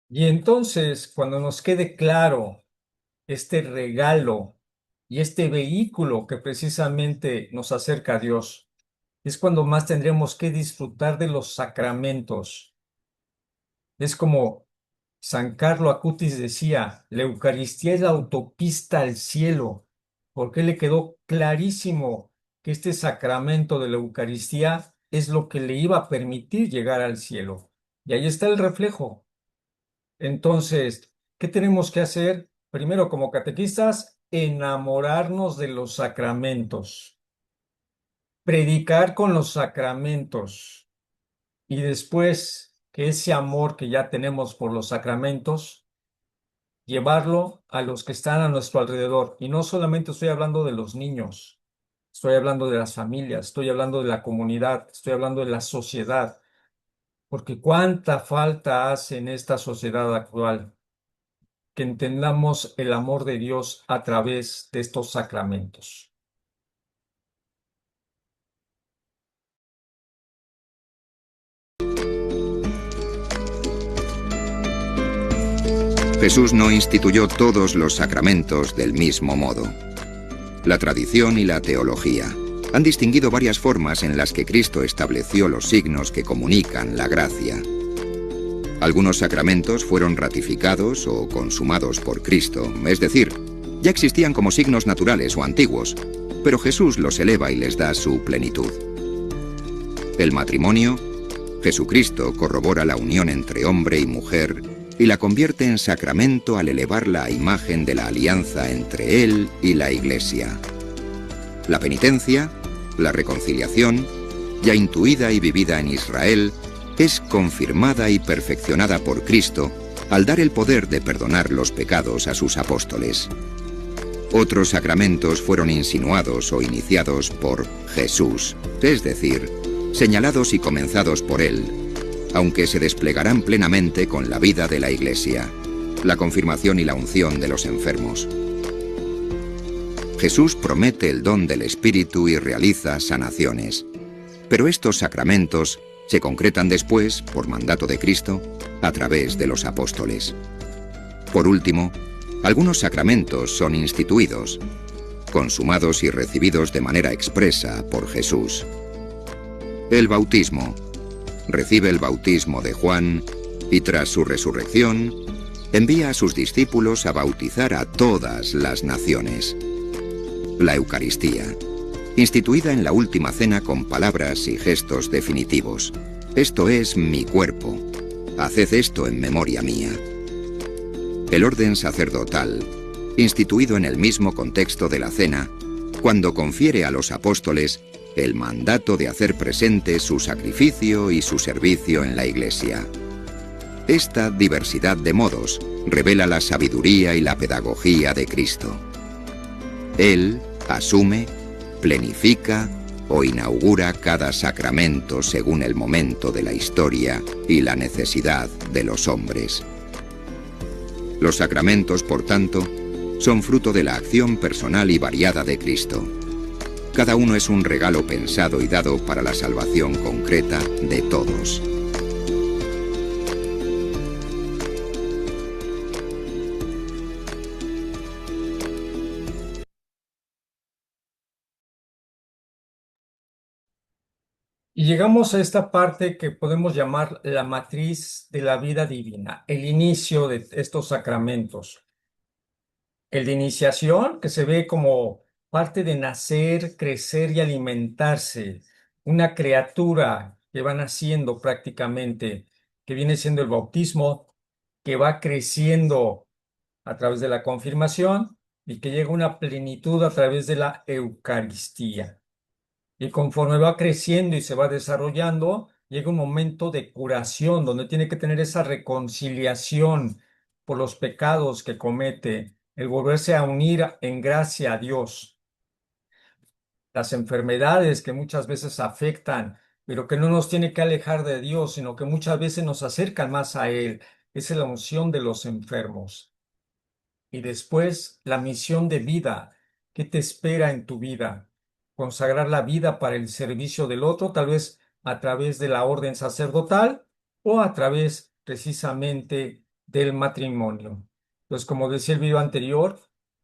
Y entonces, cuando nos quede claro este regalo y este vehículo que precisamente nos acerca a Dios, es cuando más tendremos que disfrutar de los sacramentos. Es como San Carlo Acutis decía, la Eucaristía es la autopista al cielo, porque le quedó clarísimo que este sacramento de la Eucaristía es lo que le iba a permitir llegar al cielo. Y ahí está el reflejo. Entonces, ¿qué tenemos que hacer? Primero, como catequistas, enamorarnos de los sacramentos, predicar con los sacramentos y después que ese amor que ya tenemos por los sacramentos, llevarlo a los que están a nuestro alrededor. Y no solamente estoy hablando de los niños, estoy hablando de las familias, estoy hablando de la comunidad, estoy hablando de la sociedad. Porque cuánta falta hace en esta sociedad actual que entendamos el amor de Dios a través de estos sacramentos. Jesús no instituyó todos los sacramentos del mismo modo. La tradición y la teología han distinguido varias formas en las que Cristo estableció los signos que comunican la gracia. Algunos sacramentos fueron ratificados o consumados por Cristo, es decir, ya existían como signos naturales o antiguos, pero Jesús los eleva y les da su plenitud. El matrimonio, Jesucristo corrobora la unión entre hombre y mujer y la convierte en sacramento al elevarla a imagen de la alianza entre Él y la Iglesia. La penitencia, la reconciliación, ya intuida y vivida en Israel, es confirmada y perfeccionada por Cristo al dar el poder de perdonar los pecados a sus apóstoles. Otros sacramentos fueron insinuados o iniciados por Jesús, es decir, señalados y comenzados por Él, aunque se desplegarán plenamente con la vida de la Iglesia, la confirmación y la unción de los enfermos. Jesús promete el don del Espíritu y realiza sanaciones. Pero estos sacramentos se concretan después, por mandato de Cristo, a través de los apóstoles. Por último, algunos sacramentos son instituidos, consumados y recibidos de manera expresa por Jesús. El bautismo. Recibe el bautismo de Juan y tras su resurrección, envía a sus discípulos a bautizar a todas las naciones. La Eucaristía. instituida en la última cena con palabras y gestos definitivos. Esto es mi cuerpo. Haced esto en memoria mía. El orden sacerdotal, instituido en el mismo contexto de la cena, cuando confiere a los apóstoles el mandato de hacer presente su sacrificio y su servicio en la Iglesia. Esta diversidad de modos revela la sabiduría y la pedagogía de Cristo. Él asume, planifica o inaugura cada sacramento según el momento de la historia y la necesidad de los hombres. Los sacramentos, por tanto, son fruto de la acción personal y variada de Cristo. Cada uno es un regalo pensado y dado para la salvación concreta de todos. Y llegamos a esta parte que podemos llamar la matriz de la vida divina, el inicio de estos sacramentos. El de iniciación, que se ve como parte de nacer, crecer y alimentarse, una criatura que va naciendo prácticamente, que viene siendo el bautismo, que va creciendo a través de la confirmación y que llega a una plenitud a través de la Eucaristía. Y conforme va creciendo y se va desarrollando, llega un momento de curación, donde tiene que tener esa reconciliación por los pecados que comete, el volverse a unir en gracia a Dios. Las enfermedades que muchas veces afectan, pero que no nos tiene que alejar de Dios, sino que muchas veces nos acercan más a Él. Esa es la unción de los enfermos. Y después, la misión de vida. ¿Qué te espera en tu vida? Consagrar la vida para el servicio del otro, tal vez a través de la orden sacerdotal o a través precisamente del matrimonio. Pues como decía el video anterior,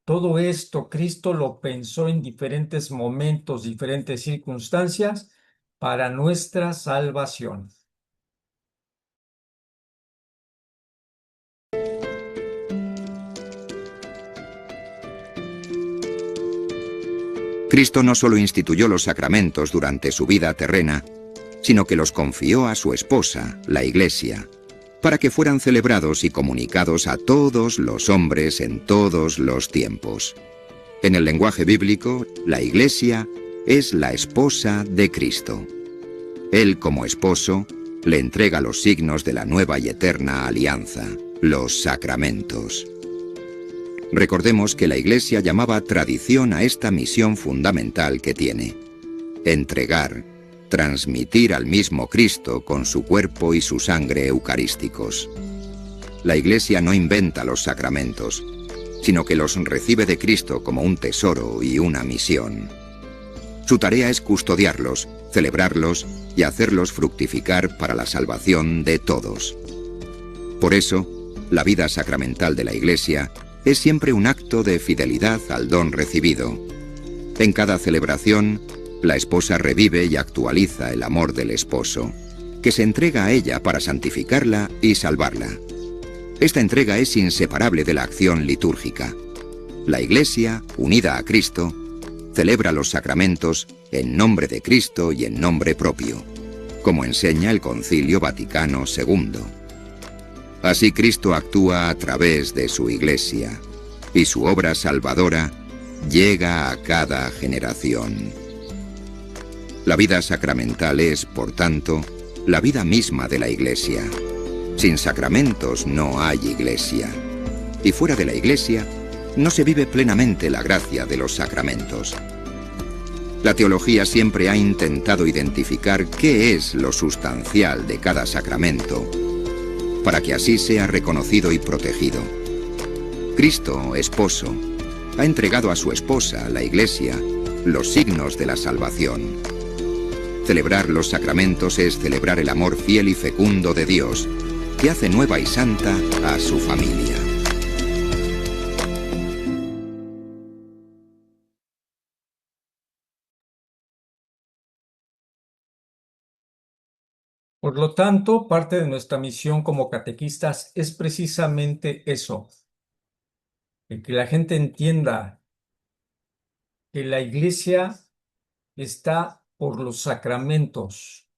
todo esto Cristo lo pensó en diferentes momentos, diferentes circunstancias para nuestra salvación. Cristo no solo instituyó los sacramentos durante su vida terrena, sino que los confió a su esposa, la Iglesia, para que fueran celebrados y comunicados a todos los hombres en todos los tiempos. En el lenguaje bíblico, la Iglesia es la esposa de Cristo. Él, como esposo, le entrega los signos de la nueva y eterna alianza, los sacramentos. Recordemos que la Iglesia llamaba tradición a esta misión fundamental que tiene: entregar, transmitir al mismo Cristo con su cuerpo y su sangre eucarísticos. La Iglesia no inventa los sacramentos, sino que los recibe de Cristo como un tesoro y una misión. Su tarea es custodiarlos, celebrarlos y hacerlos fructificar para la salvación de todos. Por eso, la vida sacramental de la Iglesia es siempre un acto de fidelidad al don recibido. En cada celebración, la esposa revive y actualiza el amor del esposo, que se entrega a ella para santificarla y salvarla. Esta entrega es inseparable de la acción litúrgica. La Iglesia, unida a Cristo, celebra los sacramentos en nombre de Cristo y en nombre propio, como enseña el Concilio Vaticano II. Así Cristo actúa a través de su Iglesia, y su obra salvadora llega a cada generación. La vida sacramental es, por tanto, la vida misma de la Iglesia. Sin sacramentos no hay Iglesia, y fuera de la Iglesia no se vive plenamente la gracia de los sacramentos. La teología siempre ha intentado identificar qué es lo sustancial de cada sacramento, para que así sea reconocido y protegido. Cristo, esposo, ha entregado a su esposa, la Iglesia, los signos de la salvación. Celebrar los sacramentos es celebrar el amor fiel y fecundo de Dios, que hace nueva y santa a su familia. Por lo tanto, parte de nuestra misión como catequistas es precisamente eso, el que la gente entienda que la Iglesia está por los sacramentos,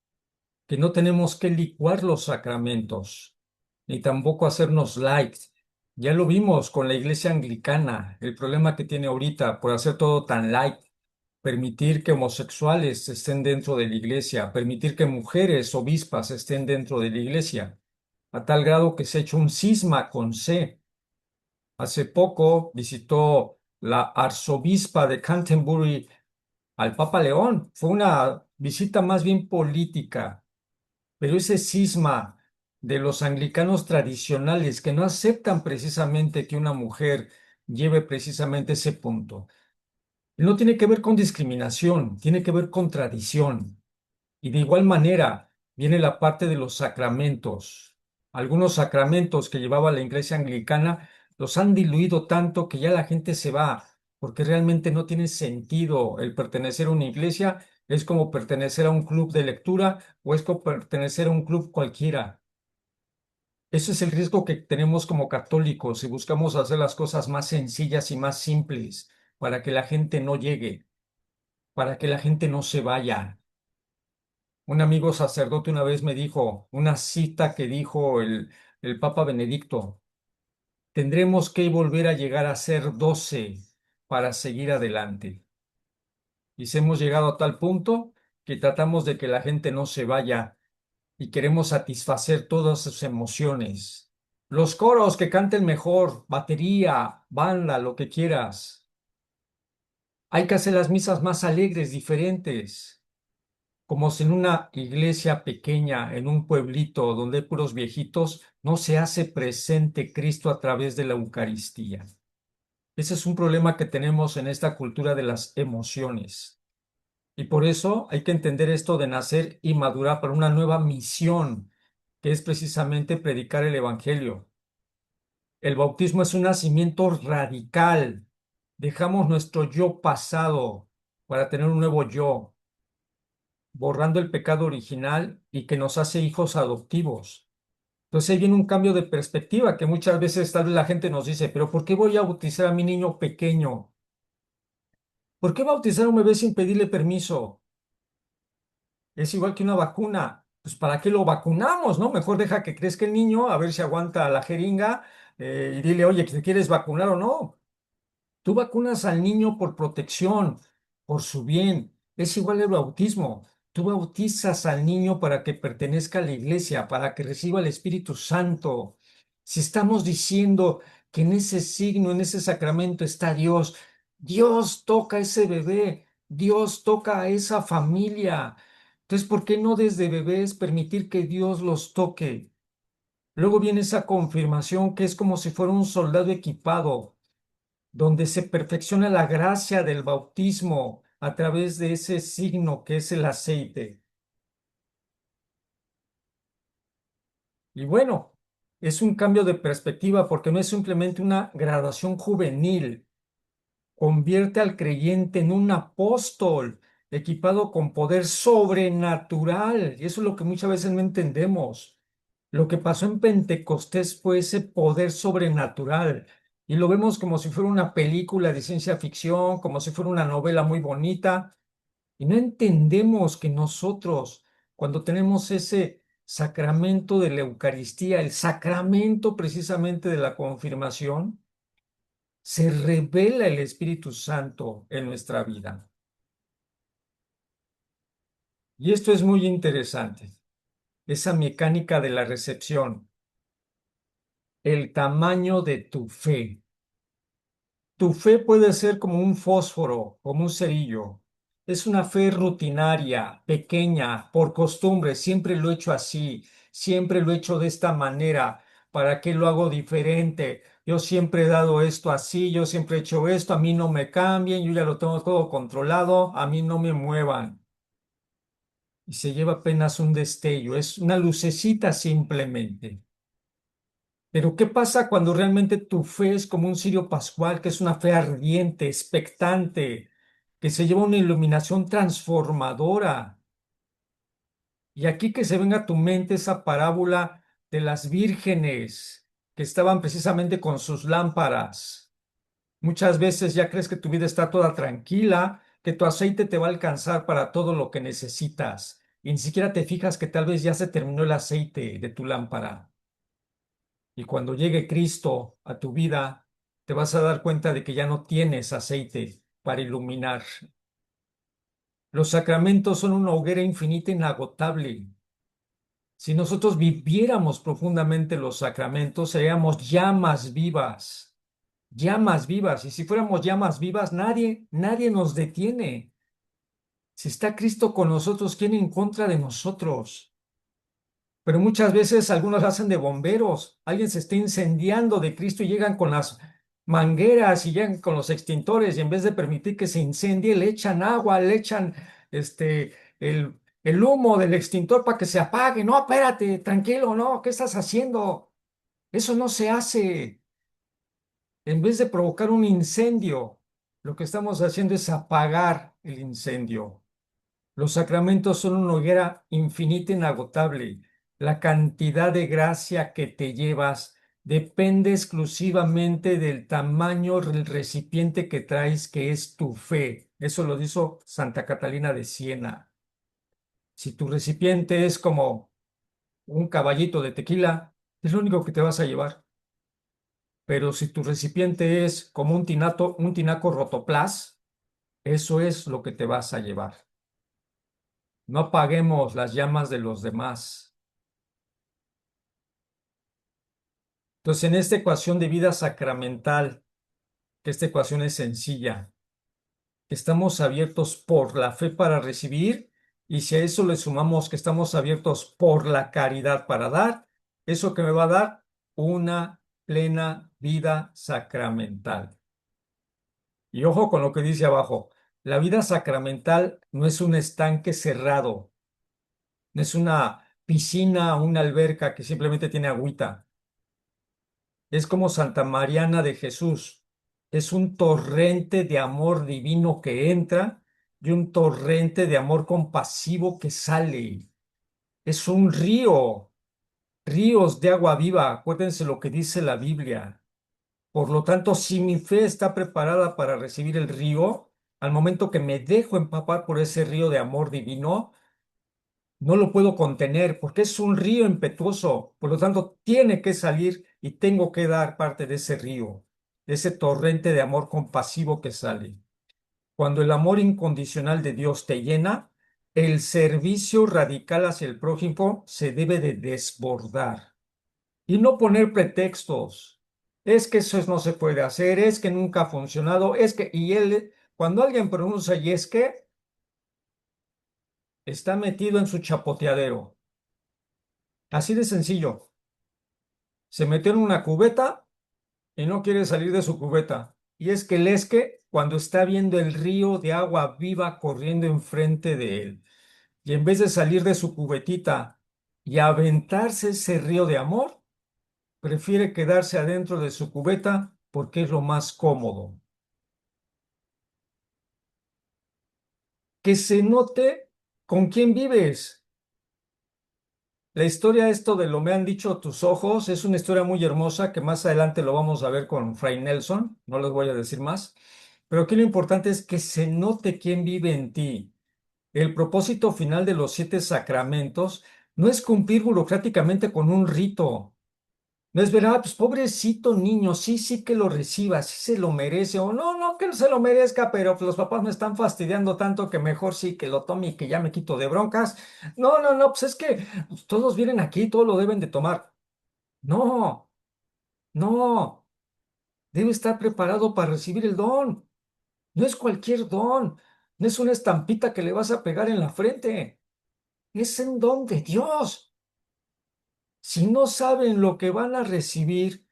que no tenemos que licuar los sacramentos, ni tampoco hacernos light. Ya lo vimos con la iglesia anglicana, el problema que tiene ahorita por hacer todo tan light, permitir que homosexuales estén dentro de la iglesia, permitir que mujeres obispas estén dentro de la iglesia, a tal grado que se ha hecho un cisma con C. Hace poco visitó la arzobispa de Canterbury al Papa León. Fue una visita más bien política, pero ese cisma de los anglicanos tradicionales que no aceptan precisamente que una mujer lleve precisamente ese punto, no tiene que ver con discriminación, tiene que ver con tradición. Y de igual manera viene la parte de los sacramentos. Algunos sacramentos que llevaba la iglesia anglicana los han diluido tanto que ya la gente se va, porque realmente no tiene sentido el pertenecer a una iglesia. Es como pertenecer a un club de lectura o es como pertenecer a un club cualquiera. Ese es el riesgo que tenemos como católicos si buscamos hacer las cosas más sencillas y más simples para que la gente no llegue, para que la gente no se vaya. Un amigo sacerdote una vez me dijo una cita que dijo el Papa Benedicto: tendremos que volver a llegar a ser 12 para seguir adelante. Y si hemos llegado a tal punto que tratamos de que la gente no se vaya y queremos satisfacer todas sus emociones. Los coros que canten mejor, batería, banda, lo que quieras. Hay que hacer las misas más alegres, diferentes. Como si en una iglesia pequeña, en un pueblito donde hay puros viejitos, no se hace presente Cristo a través de la Eucaristía. Ese es un problema que tenemos en esta cultura de las emociones. Y por eso hay que entender esto de nacer y madurar para una nueva misión, que es precisamente predicar el Evangelio. El bautismo es un nacimiento radical. Dejamos nuestro yo pasado para tener un nuevo yo, borrando el pecado original y que nos hace hijos adoptivos. Entonces ahí viene un cambio de perspectiva que muchas veces tal vez la gente nos dice, pero ¿por qué voy a bautizar a mi niño pequeño? ¿Por qué bautizar a un bebé sin pedirle permiso? Es igual que una vacuna. Pues ¿para qué lo vacunamos, no? Mejor deja que crezca el niño, a ver si aguanta la jeringa, y dile, oye, ¿te quieres vacunar o no? Tú vacunas al niño por protección, por su bien. Es igual el bautismo. Tú bautizas al niño para que pertenezca a la iglesia, para que reciba el Espíritu Santo. Si estamos diciendo que en ese signo, en ese sacramento está Dios, Dios toca a ese bebé, Dios toca a esa familia. Entonces, ¿por qué no desde bebés permitir que Dios los toque? Luego viene esa confirmación que es como si fuera un soldado equipado donde se perfecciona la gracia del bautismo a través de ese signo que es el aceite. Y bueno, es un cambio de perspectiva porque no es simplemente una graduación juvenil, convierte al creyente en un apóstol equipado con poder sobrenatural. Y eso es lo que muchas veces no entendemos. Lo que pasó en Pentecostés fue ese poder sobrenatural. Y lo vemos como si fuera una película de ciencia ficción, como si fuera una novela muy bonita. Y no entendemos que nosotros, cuando tenemos ese sacramento de la Eucaristía, el sacramento precisamente de la confirmación, se revela el Espíritu Santo en nuestra vida. Y esto es muy interesante, esa mecánica de la recepción, el tamaño de tu fe. Tu fe puede ser como un fósforo, como un cerillo. Es una fe rutinaria, pequeña, por costumbre. Siempre lo he hecho así, siempre lo he hecho de esta manera. ¿Para qué lo hago diferente? Yo siempre he dado esto así, yo siempre he hecho esto, a mí no me cambien, yo ya lo tengo todo controlado, a mí no me muevan. Y se lleva apenas un destello, es una lucecita simplemente. Pero ¿qué pasa cuando realmente tu fe es como un cirio pascual, que es una fe ardiente, expectante, que se lleva una iluminación transformadora? Y aquí que se venga a tu mente esa parábola de las vírgenes que estaban precisamente con sus lámparas. Muchas veces ya crees que tu vida está toda tranquila, que tu aceite te va a alcanzar para todo lo que necesitas. Y ni siquiera te fijas que tal vez ya se terminó el aceite de tu lámpara. Y cuando llegue Cristo a tu vida, te vas a dar cuenta de que ya no tienes aceite para iluminar. Los sacramentos son una hoguera infinita inagotable. Si nosotros viviéramos profundamente los sacramentos, seríamos llamas vivas, llamas vivas. Y si fuéramos llamas vivas, nadie nos detiene. Si está Cristo con nosotros, ¿quién en contra de nosotros? Pero muchas veces algunos hacen de bomberos. Alguien se está incendiando de Cristo y llegan con las mangueras y llegan con los extintores y en vez de permitir que se incendie, le echan agua, le echan el humo del extintor para que se apague. No, espérate, tranquilo, no, ¿qué estás haciendo? Eso no se hace. En vez de provocar un incendio, lo que estamos haciendo es apagar el incendio. Los sacramentos son una hoguera infinita, inagotable. La cantidad de gracia que te llevas depende exclusivamente del tamaño del recipiente que traes, que es tu fe. Eso lo dijo Santa Catalina de Siena. Si tu recipiente es como un caballito de tequila, es lo único que te vas a llevar. Pero si tu recipiente es como un tinaco rotoplas, eso es lo que te vas a llevar. No apaguemos las llamas de los demás. Entonces, en esta ecuación de vida sacramental, que esta ecuación es sencilla, estamos abiertos por la fe para recibir, y si a eso le sumamos que estamos abiertos por la caridad para dar, eso que me va a dar una plena vida sacramental. Y ojo con lo que dice abajo, la vida sacramental no es un estanque cerrado, no es una piscina o una alberca que simplemente tiene agüita. Es como Santa Mariana de Jesús. Es un torrente de amor divino que entra y un torrente de amor compasivo que sale. Es un río, ríos de agua viva. Acuérdense lo que dice la Biblia. Por lo tanto, si mi fe está preparada para recibir el río, al momento que me dejo empapar por ese río de amor divino, no lo puedo contener porque es un río impetuoso. Por lo tanto, tiene que salir y tengo que dar parte de ese río, de ese torrente de amor compasivo que sale. Cuando el amor incondicional de Dios te llena, el servicio radical hacia el prójimo se debe de desbordar y no poner pretextos. Es que eso no se puede hacer, es que nunca ha funcionado, es que, y él, cuando alguien pronuncia y es que, está metido en su chapoteadero. Así de sencillo. Se metió en una cubeta y no quiere salir de su cubeta. Y es que el esque, cuando está viendo el río de agua viva corriendo enfrente de él, y en vez de salir de su cubetita y aventarse ese río de amor, prefiere quedarse adentro de su cubeta porque es lo más cómodo. Que se note con quién vives. La historia, esto de lo me han dicho tus ojos, es una historia muy hermosa que más adelante lo vamos a ver con Fray Nelson, no les voy a decir más, pero aquí lo importante es que se note quién vive en ti. El propósito final de los 7 sacramentos no es cumplir burocráticamente con un rito, no es ver, pues pobrecito niño, sí, sí que lo reciba, sí se lo merece, o no, no que no se lo merezca, pero pues, los papás me están fastidiando tanto que mejor sí que lo tome y que ya me quito de broncas. No, no, no, pues es que pues, todos vienen aquí, todos lo deben de tomar. No, no, debe estar preparado para recibir el don. No es cualquier don, no es una estampita que le vas a pegar en la frente, es un don de Dios. Si no saben lo que van a recibir,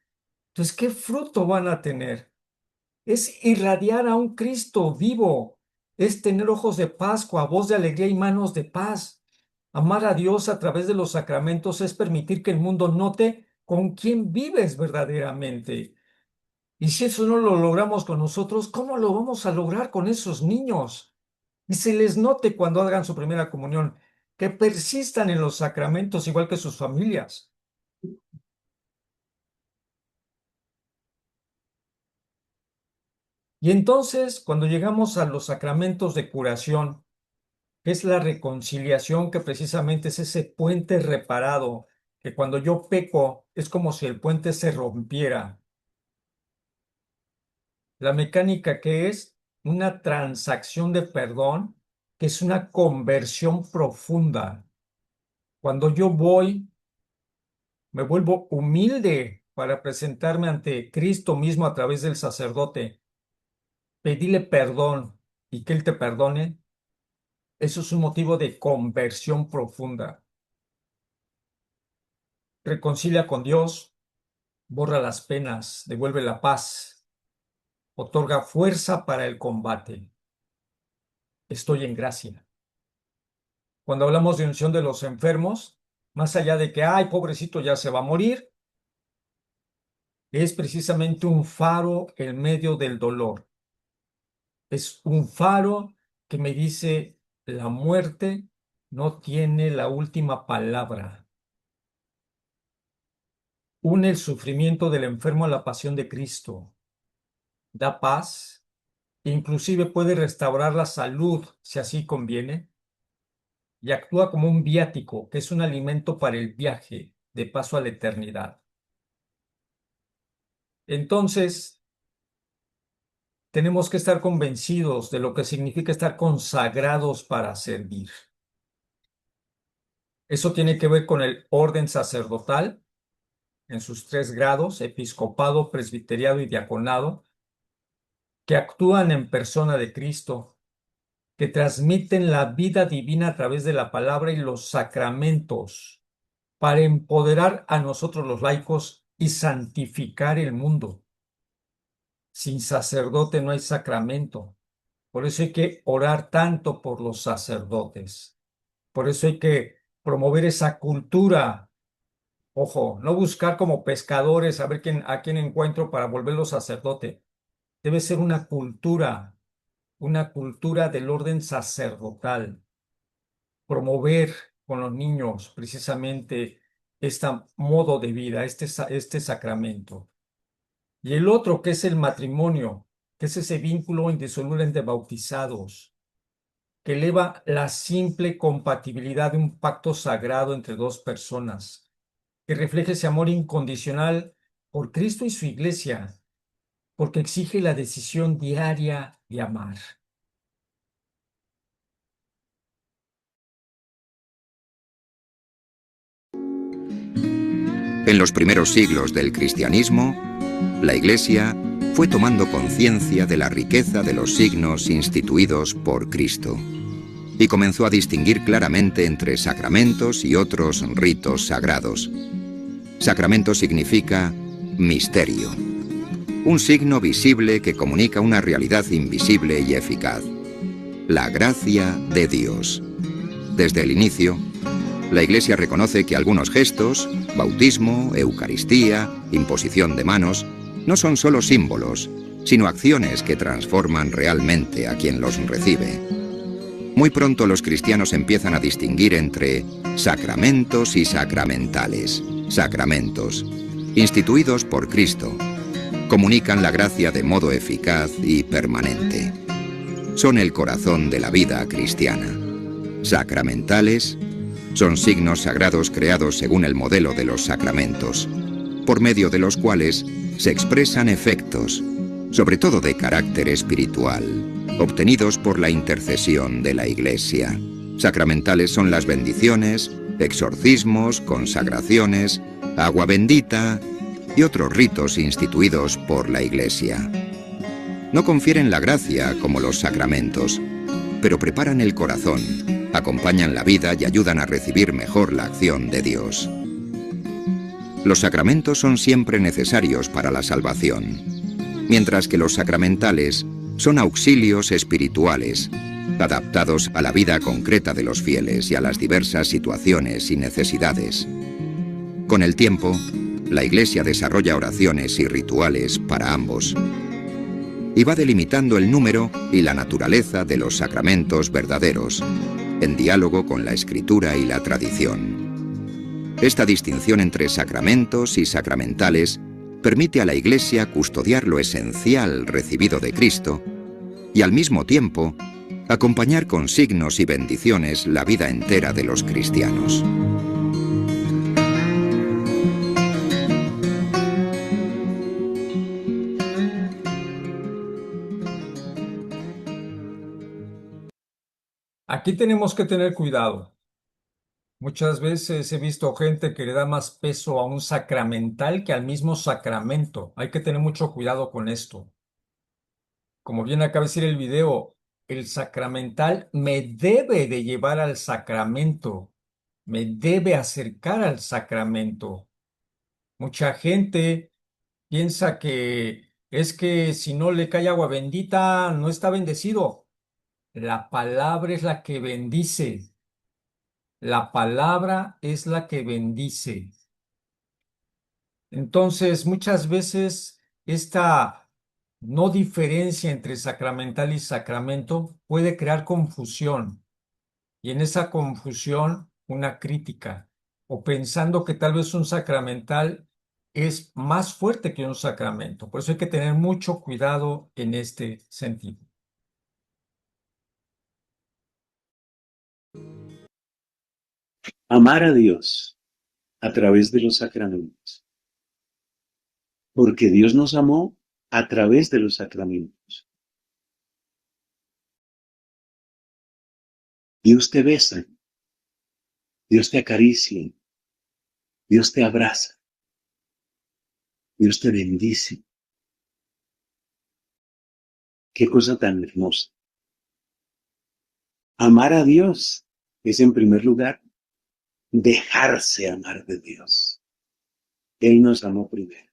pues ¿qué fruto van a tener? Es irradiar a un Cristo vivo, es tener ojos de Pascua, voz de alegría y manos de paz. Amar a Dios a través de los sacramentos es permitir que el mundo note con quién vives verdaderamente. Y si eso no lo logramos con nosotros, ¿cómo lo vamos a lograr con esos niños? Y se les note cuando hagan su primera comunión, que persistan en los sacramentos igual que sus familias. Y entonces, cuando llegamos a los sacramentos de curación, que es la reconciliación, que precisamente es ese puente reparado, que cuando yo peco es como si el puente se rompiera. La mecánica que es una transacción de perdón, que es una conversión profunda. Cuando yo voy, me vuelvo humilde para presentarme ante Cristo mismo a través del sacerdote, pedirle perdón y que Él te perdone. Eso es un motivo de conversión profunda. Reconcilia con Dios, borra las penas, devuelve la paz, otorga fuerza para el combate. Estoy en gracia. Cuando hablamos de unción de los enfermos, más allá de que, ay, pobrecito, ya se va a morir, es precisamente un faro en medio del dolor. Es un faro que me dice, la muerte no tiene la última palabra. Une el sufrimiento del enfermo a la pasión de Cristo. Da paz, inclusive puede restaurar la salud si así conviene, y actúa como un viático, que es un alimento para el viaje de paso a la eternidad. Entonces, tenemos que estar convencidos de lo que significa estar consagrados para servir. Eso tiene que ver con el orden sacerdotal en sus 3 grados, episcopado, presbiteriado y diaconado, que actúan en persona de Cristo, que transmiten la vida divina a través de la palabra y los sacramentos para empoderar a nosotros los laicos y santificar el mundo. Sin sacerdote no hay sacramento. Por eso hay que orar tanto por los sacerdotes. Por eso hay que promover esa cultura. Ojo, no buscar como pescadores a ver a quién encuentro para volverlo sacerdote. Debe ser una cultura del orden sacerdotal. Promover con los niños precisamente este modo de vida, este sacramento. Y el otro, que es el matrimonio, que es ese vínculo indisoluble entre bautizados, que eleva la simple compatibilidad de un pacto sagrado entre 2 personas, que refleja ese amor incondicional por Cristo y su Iglesia, porque exige la decisión diaria de amar. En los primeros siglos del cristianismo, la Iglesia fue tomando conciencia de la riqueza de los signos instituidos por Cristo y comenzó a distinguir claramente entre sacramentos y otros ritos sagrados. Sacramento significa misterio, un signo visible que comunica una realidad invisible y eficaz, la gracia de Dios. Desde el inicio, la Iglesia reconoce que algunos gestos, bautismo, Eucaristía, imposición de manos, no son solo símbolos, sino acciones que transforman realmente a quien los recibe. Muy pronto los cristianos empiezan a distinguir entre sacramentos y sacramentales. Sacramentos, instituidos por Cristo, comunican la gracia de modo eficaz y permanente. Son el corazón de la vida cristiana. Sacramentales son signos sagrados creados según el modelo de los sacramentos, por medio de los cuales se expresan efectos, sobre todo de carácter espiritual, obtenidos por la intercesión de la Iglesia. Sacramentales son las bendiciones, exorcismos, consagraciones, agua bendita y otros ritos instituidos por la Iglesia. No confieren la gracia como los sacramentos, pero preparan el corazón, acompañan la vida y ayudan a recibir mejor la acción de Dios. Los sacramentos son siempre necesarios para la salvación, mientras que los sacramentales son auxilios espirituales, adaptados a la vida concreta de los fieles y a las diversas situaciones y necesidades. Con el tiempo, la Iglesia desarrolla oraciones y rituales para ambos, y va delimitando el número y la naturaleza de los sacramentos verdaderos, en diálogo con la Escritura y la tradición. Esta distinción entre sacramentos y sacramentales permite a la Iglesia custodiar lo esencial recibido de Cristo y al mismo tiempo acompañar con signos y bendiciones la vida entera de los cristianos. Aquí tenemos que tener cuidado. Muchas veces he visto gente que le da más peso a un sacramental que al mismo sacramento. Hay que tener mucho cuidado con esto. Como bien acaba de decir el video, el sacramental me debe de llevar al sacramento, me debe acercar al sacramento. Mucha gente piensa que es que si no le cae agua bendita, no está bendecido. La palabra es la que bendice. La palabra es la que bendice. Entonces, muchas veces esta no diferencia entre sacramental y sacramento puede crear confusión y en esa confusión una crítica o pensando que tal vez un sacramental es más fuerte que un sacramento. Por eso hay que tener mucho cuidado en este sentido. Amar a Dios a través de los sacramentos. Porque Dios nos amó a través de los sacramentos. Dios te besa, Dios te acaricia, Dios te abraza, Dios te bendice. Qué cosa tan hermosa. Amar a Dios es, en primer lugar, dejarse amar de Dios. Él nos amó primero.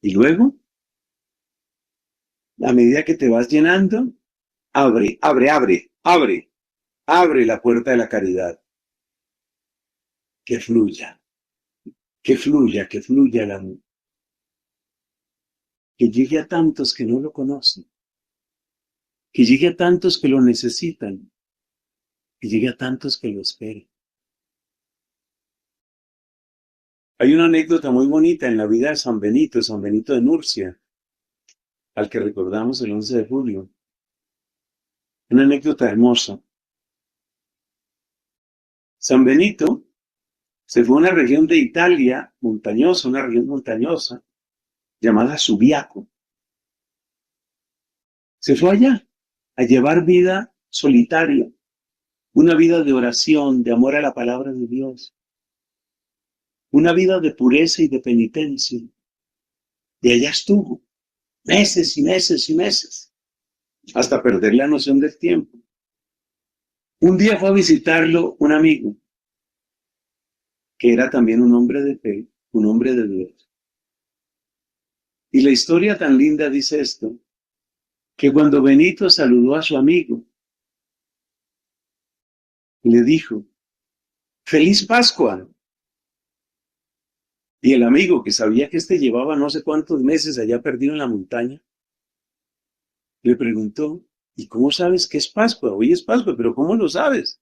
Y luego, a medida que te vas llenando, abre la puerta de la caridad. Que fluya el amor. Que llegue a tantos que no lo conocen. Que llegue a tantos que lo necesitan. Que llegue a tantos que lo esperen. Hay una anécdota muy bonita en la vida de San Benito de Nurcia, al que recordamos el 11 de julio. Una anécdota hermosa. San Benito se fue a una región de Italia montañosa, una región montañosa, llamada Subiaco. Se fue allá a llevar vida solitaria, una vida de oración, de amor a la palabra de Dios, una vida de pureza y de penitencia. Y allá estuvo, meses y meses y meses, hasta perder la noción del tiempo. Un día fue a visitarlo un amigo, que era también un hombre de fe, un hombre de Dios. Y la historia tan linda dice esto, que cuando Benito saludó a su amigo, le dijo, ¡Feliz Pascua! Y el amigo, que sabía que llevaba no sé cuántos meses allá perdido en la montaña, le preguntó, ¿y cómo sabes que es Pascua? Hoy es Pascua, pero ¿cómo lo sabes?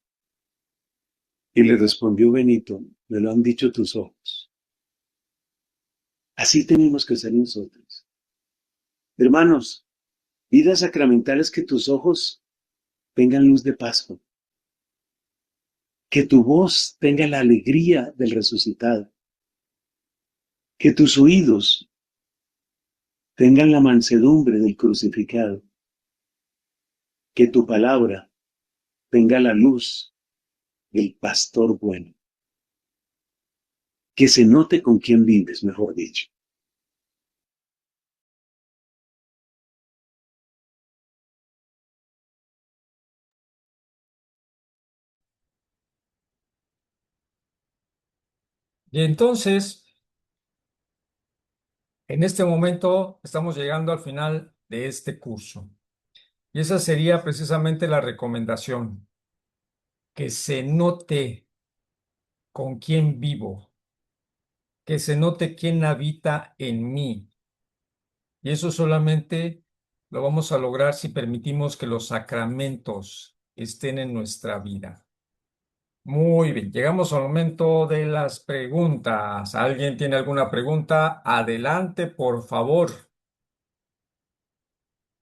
Y le respondió Benito, me lo han dicho tus ojos. Así tenemos que ser nosotros. Hermanos, vidas sacramentales que tus ojos tengan luz de Pascua. Que tu voz tenga la alegría del resucitado. Que tus oídos tengan la mansedumbre del crucificado. Que tu palabra tenga la luz del pastor bueno. Que se note con quién vives, mejor dicho. Y entonces, en este momento estamos llegando al final de este curso. Y esa sería precisamente la recomendación, que se note con quién vivo, que se note quién habita en mí. Y eso solamente lo vamos a lograr si permitimos que los sacramentos estén en nuestra vida. Muy bien, llegamos al momento de las preguntas. ¿Alguien tiene alguna pregunta? Adelante, por favor.